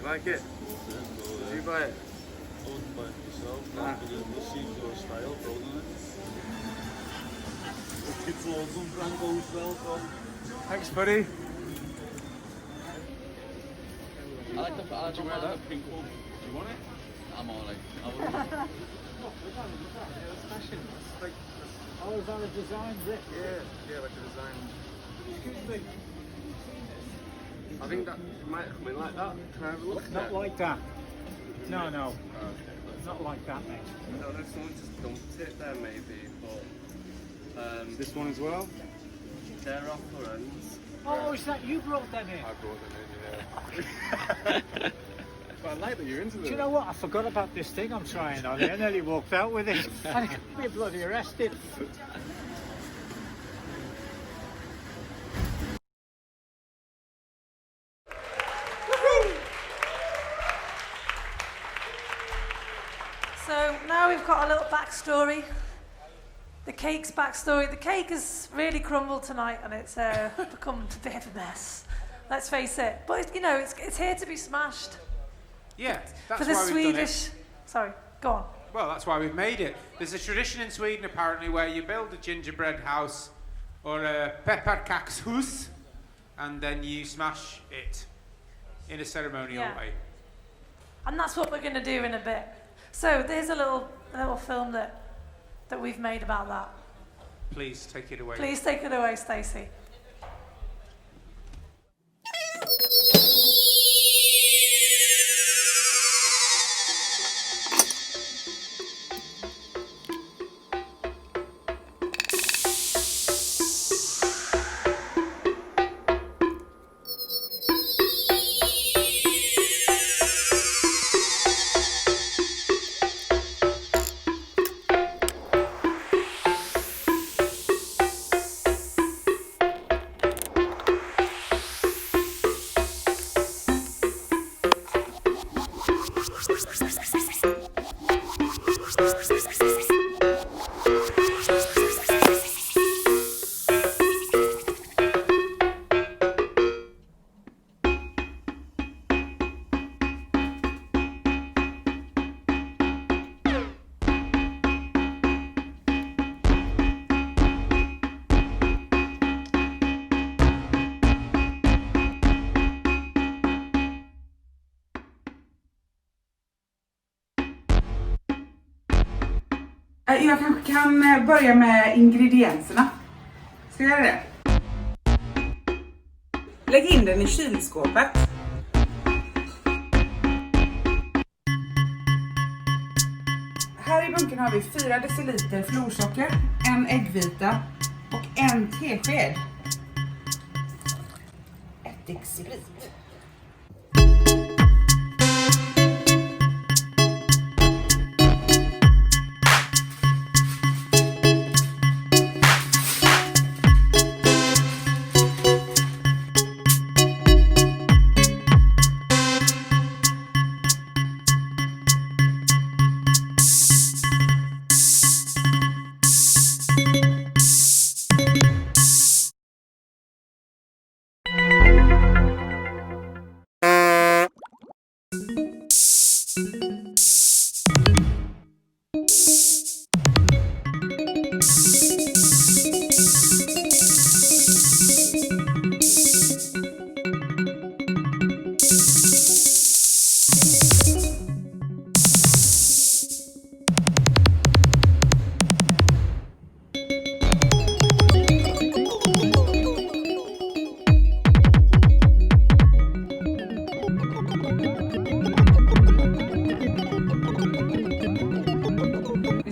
Like it? Did you buy it? I wouldn't buy it myself. Nah. It seems your style, doesn't it? It's all some Franco's well. Thanks, buddy. I like the pink one. Do you want it? I'm alright. I wouldn't. Oh, is that a design brick? Yeah, like a design. Excuse me. I think that might come in like that. Can I have a look? Not like that. No. Not like that, mate. I don't know if someone just dumped it there maybe, but this one as well? They're off for ends. Oh, is that you brought them in? I brought them in, yeah. But I like that you're into them. Do you know what? I forgot about this thing I'm trying on here. I nearly walked out with it. I got me bloody arrested. So now we've got a little backstory. The cake's backstory. The cake has really crumbled tonight, and it's become a bit of a mess. Let's face it. But you know, it's here to be smashed. Yeah, that's for the why we've done it. Swedish. Sorry, go on. Well, that's why we've made it. There's a tradition in Sweden, apparently, where you build a gingerbread house or a pepparkakshus, and then you smash it in a ceremonial way. And that's what we're going to do in a bit. So there's a little film that we've made about that. Please take it away. Please take it away, Stacey. Jag kanske kan börja med ingredienserna. Ska jag göra det? Lägg in den i kylskåpet. Här i bunkern har vi 4 deciliter florsocker, 1 äggvita och 1 tesked ättiksprit.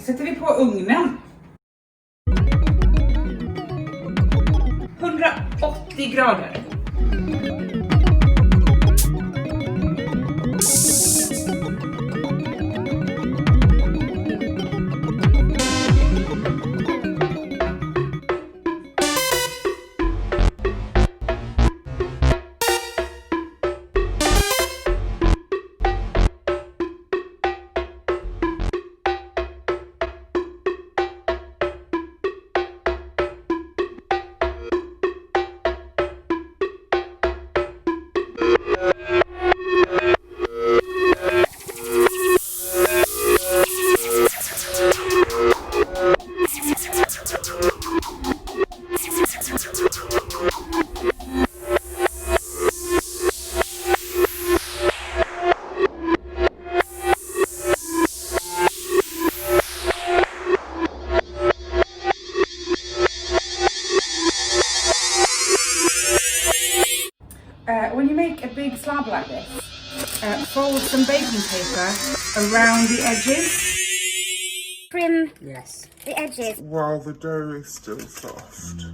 Sätter vi på ugnen. 180 grader. When you make a big slab like this, fold some baking paper around the edges. Trim Yes. the edges. While the dough is still soft.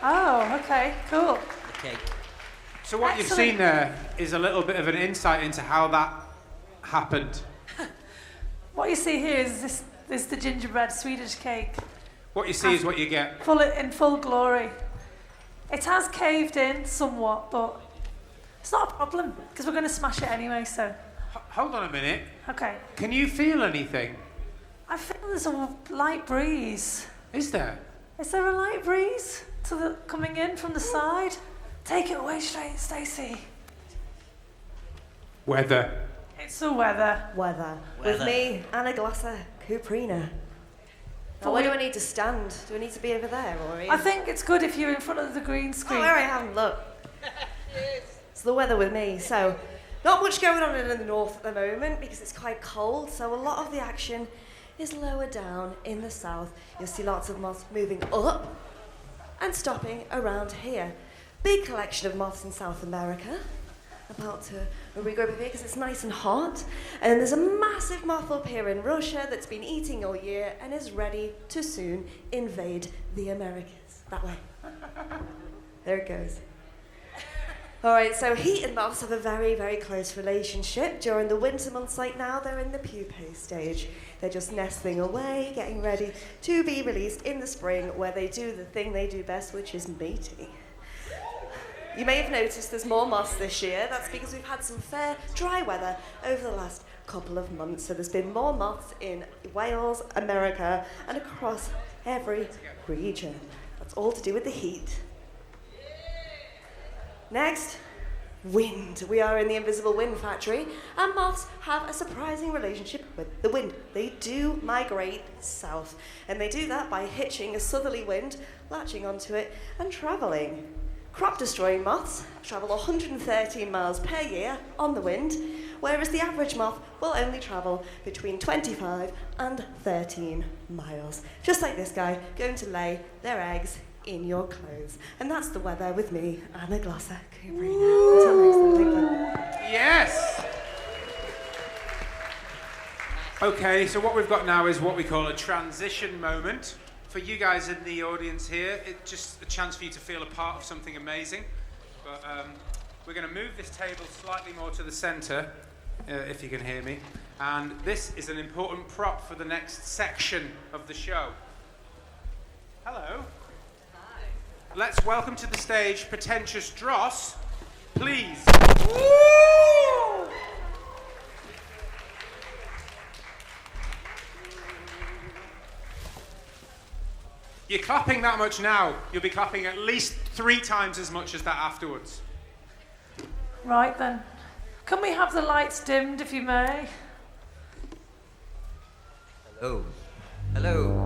Oh, okay, cool. Okay. So what you've seen there is a little bit of an insight into how that happened. What you see here is this the gingerbread Swedish cake. What you see is what you get. In full glory. It has caved in somewhat, but it's not a problem because we're going to smash it anyway, so. Hold on a minute. Okay. Can you feel anything? I feel there's a light breeze. Is there? Is there a light breeze coming in from the side? Take it away straight, Stacey. Weather. It's the weather. Weather. With me, Anna Mulhearn. Now, where do I need to stand? Do I need to be over there, or? I think it's good if you're in front of the green screen. Oh, there I am. Look. It's the weather with me. So, not much going on in the north at the moment because it's quite cold. So a lot of the action is lower down in the south. You'll see lots of moths moving up and stopping around here. Big collection of moths in South America. About to regroup here because it's nice and hot. And there's a massive moth up here in Russia that's been eating all year and is ready to soon invade the Americas. That way. There it goes. All right, so heat and moths have a very, very close relationship. During the winter months like now, they're in the pupae stage. They're just nesting away, getting ready to be released in the spring where they do the thing they do best, which is mating. You may have noticed there's more moths this year. That's because we've had some fair dry weather over the last couple of months. So there's been more moths in Wales, America, and across every region. That's all to do with the heat. Next, wind. We are in the invisible wind factory, and moths have a surprising relationship with the wind. They do migrate south, and they do that by hitching a southerly wind, latching onto it, and travelling. Crop-destroying moths travel 113 miles per year on the wind, whereas the average moth will only travel between 25 and 13 miles. Just like this guy, going to lay their eggs in your clothes. And that's the weather with me, Anna Mulhearn. Until next time, thank you. Yes! Okay, so what we've got now is what we call a transition moment. For you guys in the audience here, it's just a chance for you to feel a part of something amazing. But we're going to move this table slightly more to the centre, if you can hear me. And this is an important prop for the next section of the show. Hello. Hi. Let's welcome to the stage Pretentious Dross, please. Woo! You're clapping that much now. You'll be clapping at least 3 times as much as that afterwards. Right then. Can we have the lights dimmed, if you may? Hello. Hello.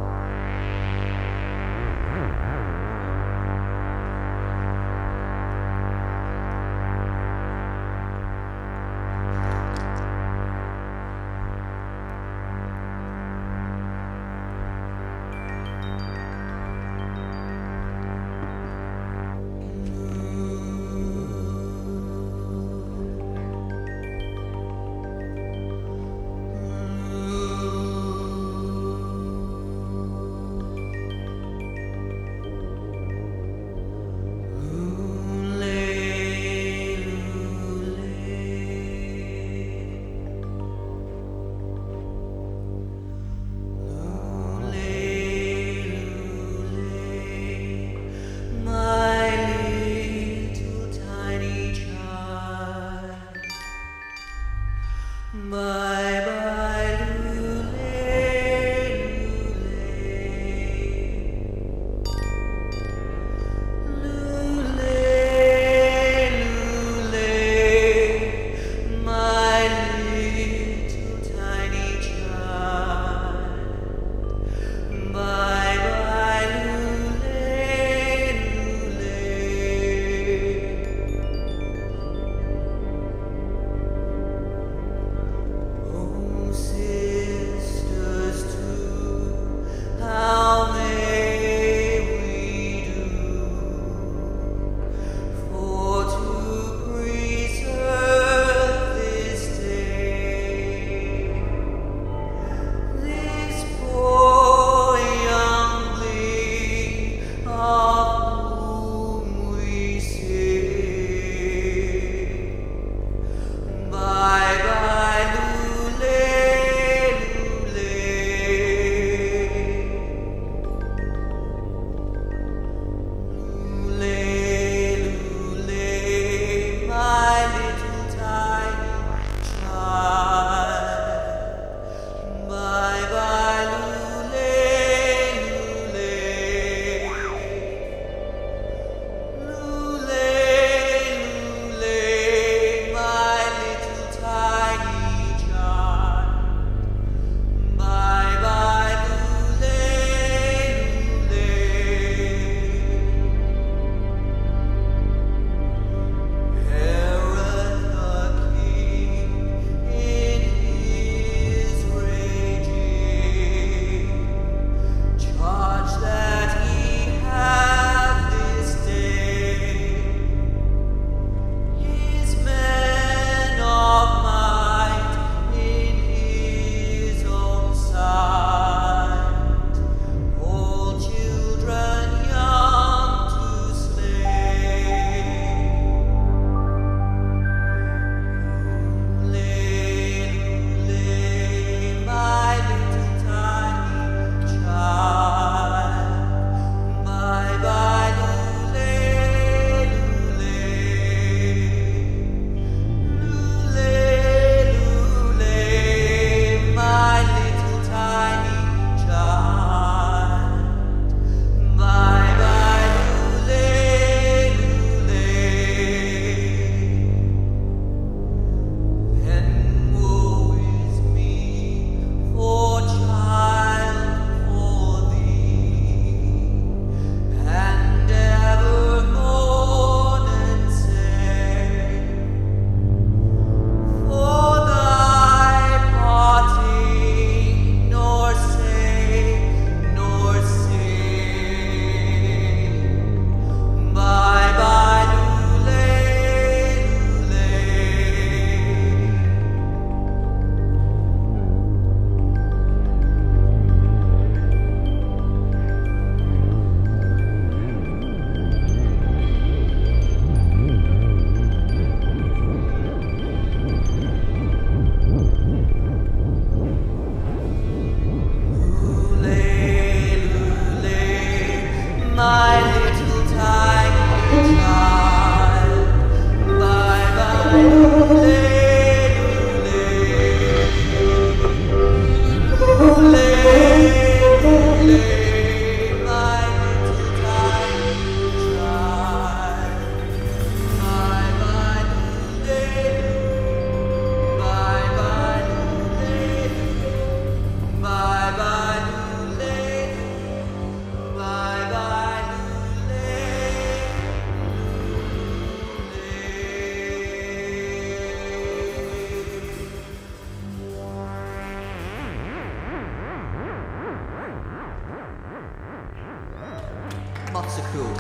Moths are cool.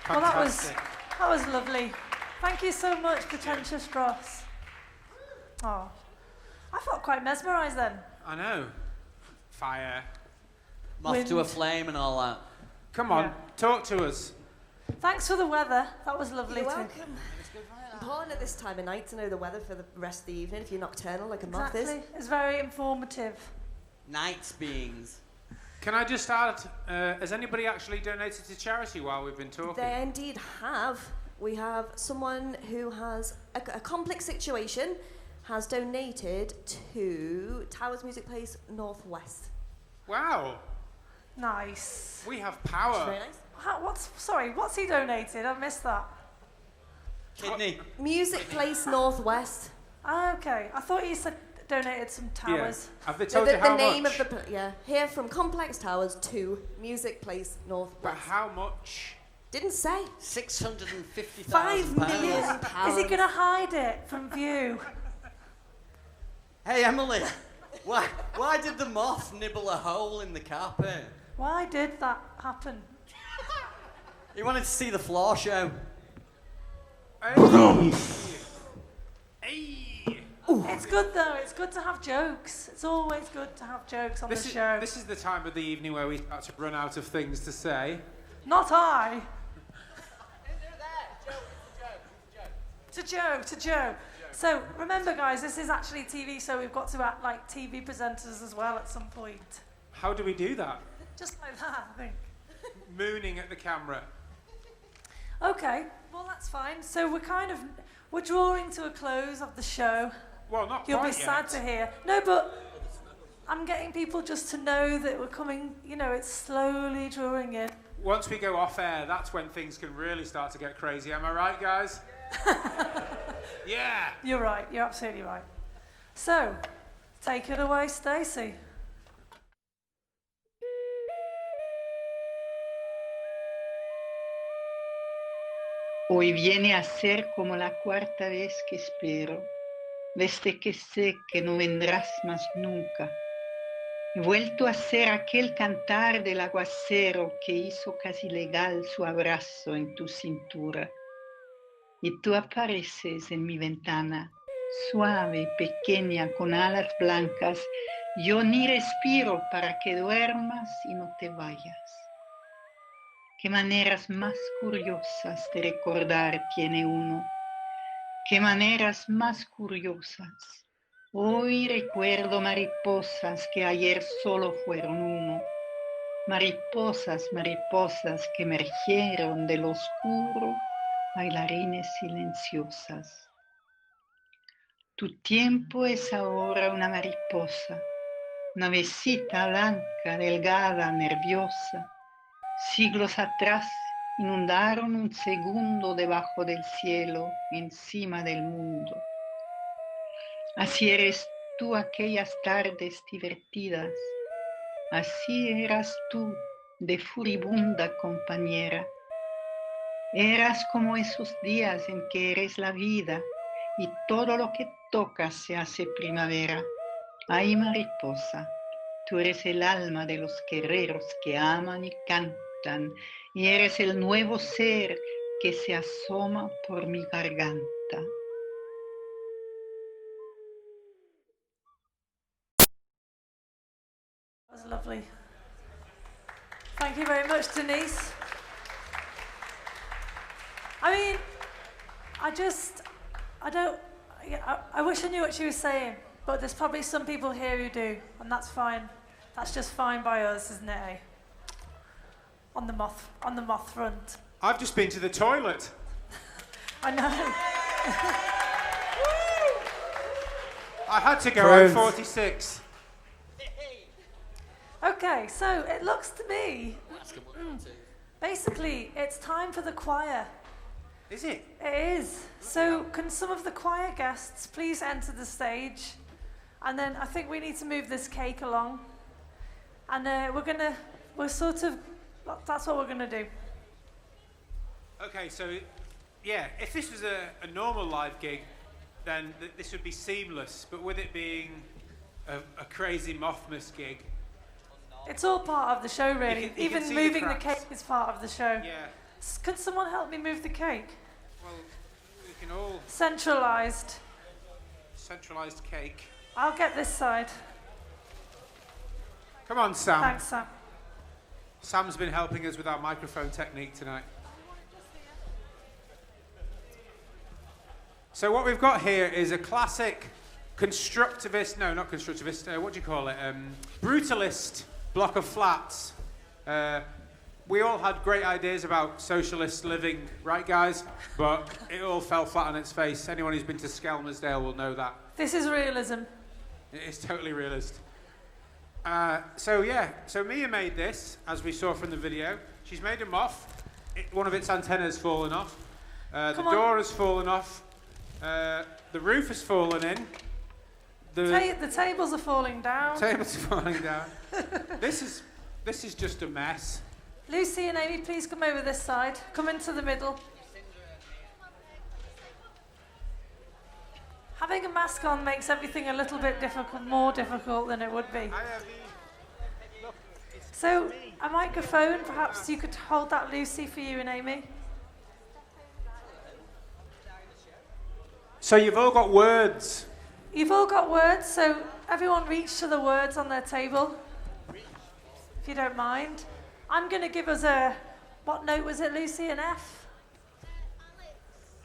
Well, that was lovely. Thank you so much, Pretentious Dross. Oh, I felt quite mesmerised then. I know. Fire. Moth to a flame and all that. Come on, talk to us. Thanks for the weather. That was lovely You're too. welcome. Important at this time of night to know the weather for the rest of the evening if you're nocturnal like a moth is. Exactly. It's very informative. Night beings. Can I just add, has anybody actually donated to charity while we've been talking? They indeed have. We have someone who has a complex situation, has donated to Towers Music Place Northwest. Wow. Nice. We have power. Very nice. What's he donated? I missed that. Kidney. Music Place Northwest. Okay, I thought you said donated some towers. Yeah. Have they told you how the name much? of the here from Complex Towers to Music Place Northwest. But how much? Didn't say. £650,000. £5 million. Is he going to hide it from view? Hey Emily, why did the moth nibble a hole in the carpet? Why did that happen? He wanted to see the floor show. It's good though, it's good to have jokes. It's always good to have jokes on the show. This is the time of the evening where we start to run out of things to say. Not I. To Joe. So remember guys, this is actually TV, so we've got to act like TV presenters as well at some point. How do we do that? Just like that, I think. Mooning at the camera. Okay, well that's fine. So we're drawing to a close of the show. Well, not You'll quite be sad yet. to hear. No, but I'm getting people just to know that we're coming, it's slowly drawing in. Once we go off air, that's when things can really start to get crazy. Am I right, guys? Yeah. You're right, you're absolutely right. So, take it away, Stacey. Hoy viene a ser como la cuarta vez que espero, desde que sé que no vendrás más nunca. He vuelto a ser aquel cantar del aguacero que hizo casi legal su abrazo en tu cintura. Y tú apareces en mi ventana, suave, pequeña, con alas blancas. Yo ni respiro para que duermas y no te vayas. Qué maneras más curiosas de recordar tiene uno. Qué maneras más curiosas. Hoy recuerdo mariposas que ayer solo fueron uno. Mariposas, mariposas que emergieron del oscuro, bailarines silenciosas. Tu tiempo es ahora una mariposa, una avecita blanca, delgada, nerviosa. Siglos atrás inundaron un segundo debajo del cielo, encima del mundo. Así eres tú aquellas tardes divertidas, así eras tú de furibunda compañera. Eras como esos días en que eres la vida y todo lo que tocas se hace primavera. Ay, mariposa, tú eres el alma de los guerreros que aman y cantan y eres el nuevo ser que se asoma por mi garganta. That was lovely. Thank you very much, Denise. I mean, I wish I knew what she was saying. But there's probably some people here who do, and that's fine. That's just fine by us, isn't it? Eh? On the moth front. I've just been to the toilet. I know. I had to go at 46. Okay, so it looks to me, basically, it's time for the choir. Is it? It is. So can some of the choir guests please enter the stage? And then I think we need to move this cake along. And that's what we're gonna do. Okay, so, yeah, if this was a normal live gig, then this would be seamless. But with it being a crazy Möthmäs gig, it's all part of the show, really. You can Even see moving the the cake is part of the show. Yeah. Can someone help me move the cake? Well, we can all... Centralised cake. I'll get this side. Come on, Sam. Thanks, Sam. Sam's been helping us with our microphone technique tonight. So what we've got here is a classic constructivist, no, not constructivist, what do you call it? Brutalist block of flats. We all had great ideas about socialist living, right, guys? But it all fell flat on its face. Anyone who's been to Skelmersdale will know that. This is realism. It is totally realist. So Mia made this, as we saw from the video. She's made a moth. One of its antennas fallen off. The door has fallen off. The roof has fallen in. The tables are falling down. Tables are falling down. This is just a mess. Lucy and Amy, please come over this side. Come into the middle. Having a mask on makes everything a little bit more difficult than it would be. So, a microphone, perhaps you could hold that, Lucy, for you and Amy. So you've all got words. You've all got words, so everyone reach to the words on their table, if you don't mind. I'm going to give us what note was it, Lucy? An F?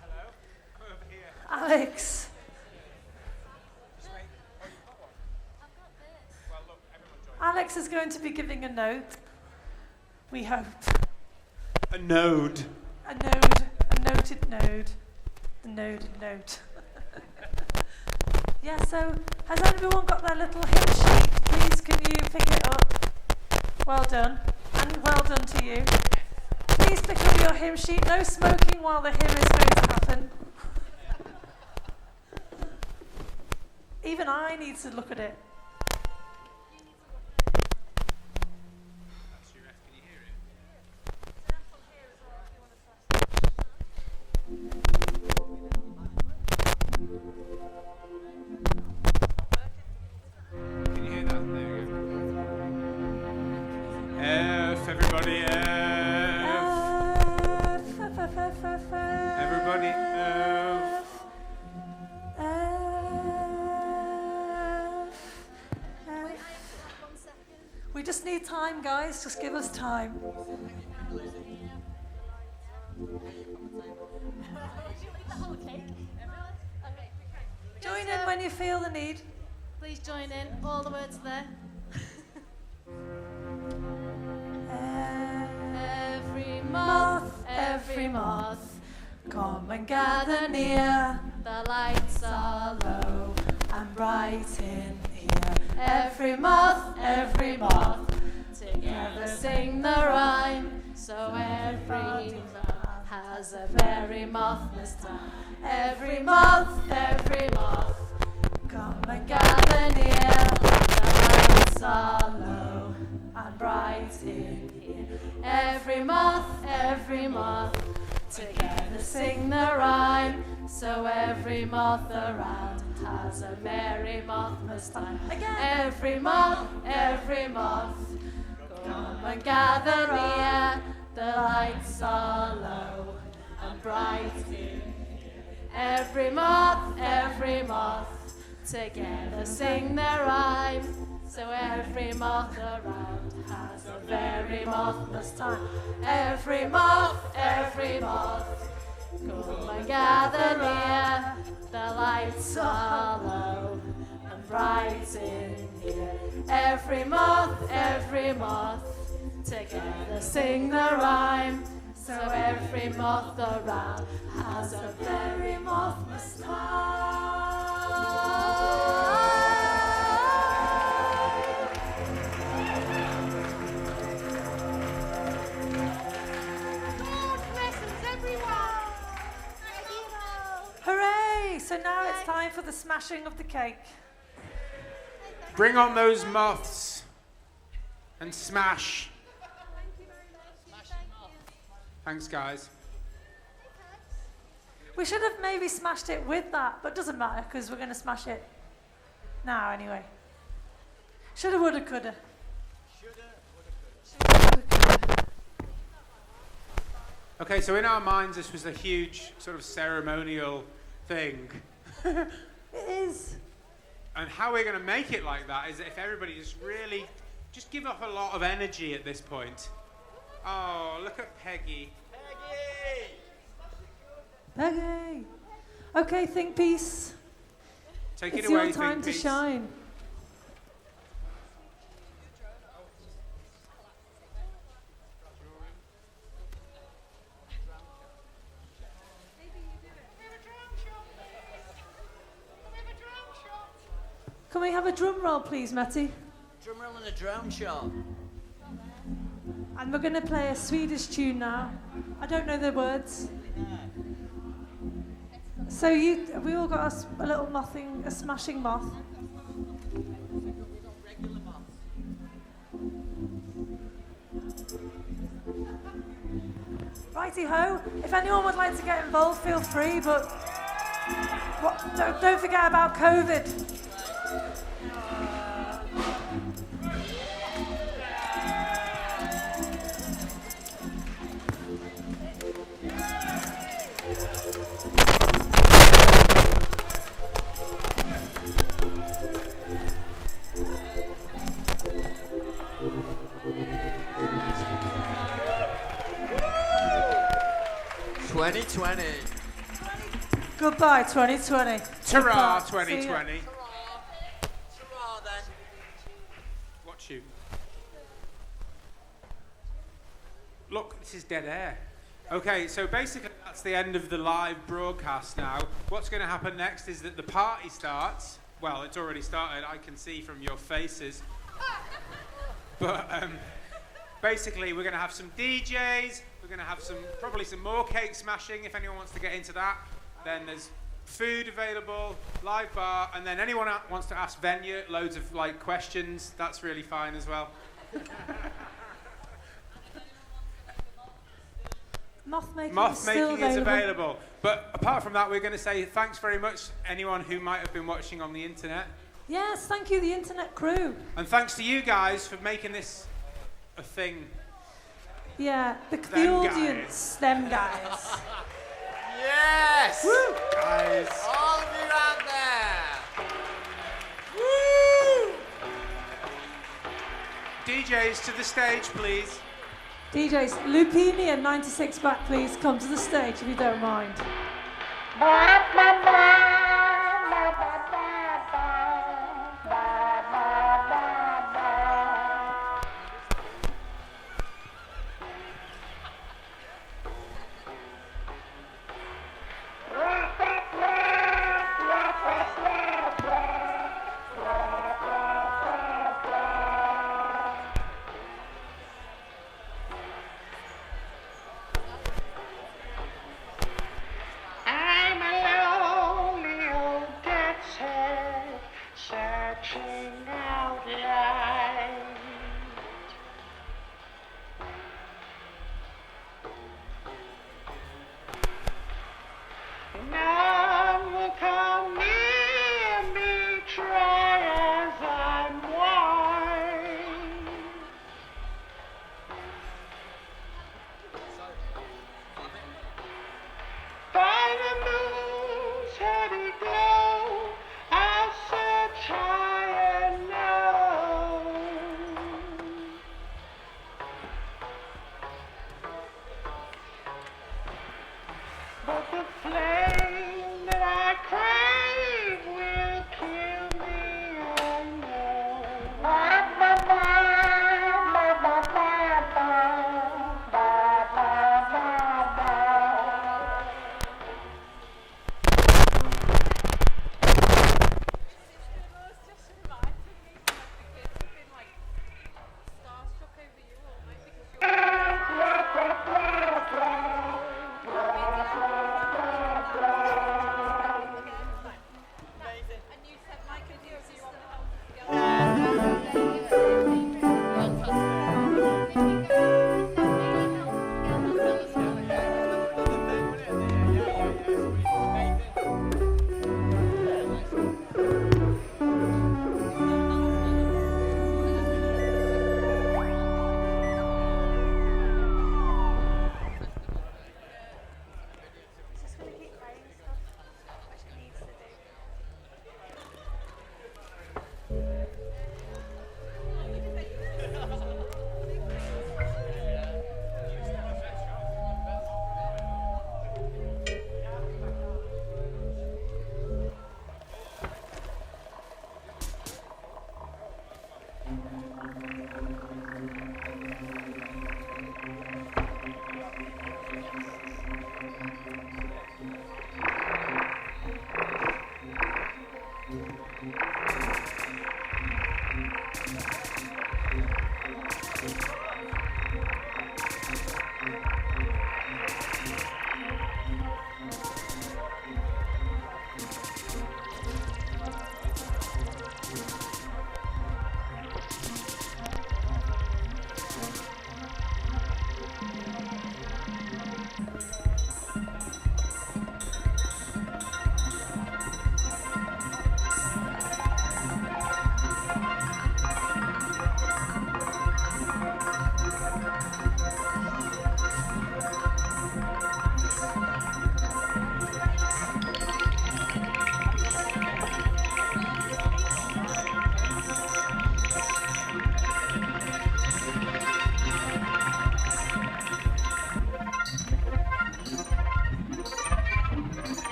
Hello? Come over here. Alex. Alex is going to be giving a note, we hope. A node. A noted node. The noded note. Yeah, so has everyone got their little hymn sheet? Please, can you pick it up? Well done. And well done to you. Please pick up your hymn sheet. No smoking while the hymn is going to happen. Even I need to look at it. Can you hear that? There we go. F, everybody, F. Everybody, F. We just need time, guys. Just give us time. Join in when you feel the need. Please join in. All the words are there. Every moth, come and gather near. The lights are low and bright in here. Every moth, together sing the rhyme. So every moth has a very Mothmas time. Every moth, come and gather near. The lights are low and bright in here. Every moth, together sing the rhyme. So every moth around has a merry Mothmas time. Again. Every moth, come and gather near. The lights are low and bright in here. Every moth, together sing the rhyme. So every moth around has a very Mothmas time. Every moth, come and gather near. The lights are low and bright. every moth, together sing the rhyme. So every moth around has a very Mothmas Hooray! So now it's time for the smashing of the cake. Bring on those moths and smash. Thanks, guys. We should have maybe smashed it with that, but doesn't matter because we're going to smash it now anyway. Shoulda, woulda, coulda. Okay, so in our minds, this was a huge sort of ceremonial thing. It is. And how we're going to make it like that is if everybody just really just give off a lot of energy at this point. Oh, look at Peggy. Peggy! Okay, Thingpiece. Take it It's away, your time to Thingpiece. shine. Can we have a drum roll, please, Matty? Drum roll and a drum shot. And we're going to play a Swedish tune now. I don't know the words. So we all got a little a smashing moth. Righty ho. If anyone would like to get involved, feel free. But don't forget about COVID. Goodbye, 2020. Ta-ra, Goodbye. See ya. 2020. Watch you. Look, this is dead air. Okay, so basically that's the end of the live broadcast now. What's going to happen next is that the party starts. Well, it's already started, I can see from your faces. But basically we're going to have some DJs, we're going to have probably some more cake smashing if anyone wants to get into that. Then there's food available, live bar, and then anyone wants to ask Venya loads of questions, that's really fine as well. Moth making is available. But apart from that, we're going to say thanks very much anyone who might have been watching on the internet. Yes, thank you, the internet crew. And thanks to you guys for making this a thing. Yeah, the Them audience, them guys. Yes! Woo! Guys. All of you out there! Woo! DJs to the stage, please. DJs, Lupini and 96 back, please come to the stage if you don't mind. I'm alone.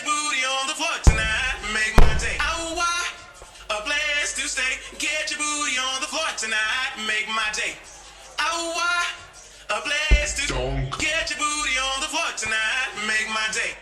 your booty on the floor tonight, make my day. Oh, why? A place to stay. Get your booty on the floor tonight, make my day. Oh, why? A place to get your booty on the floor tonight, make my day.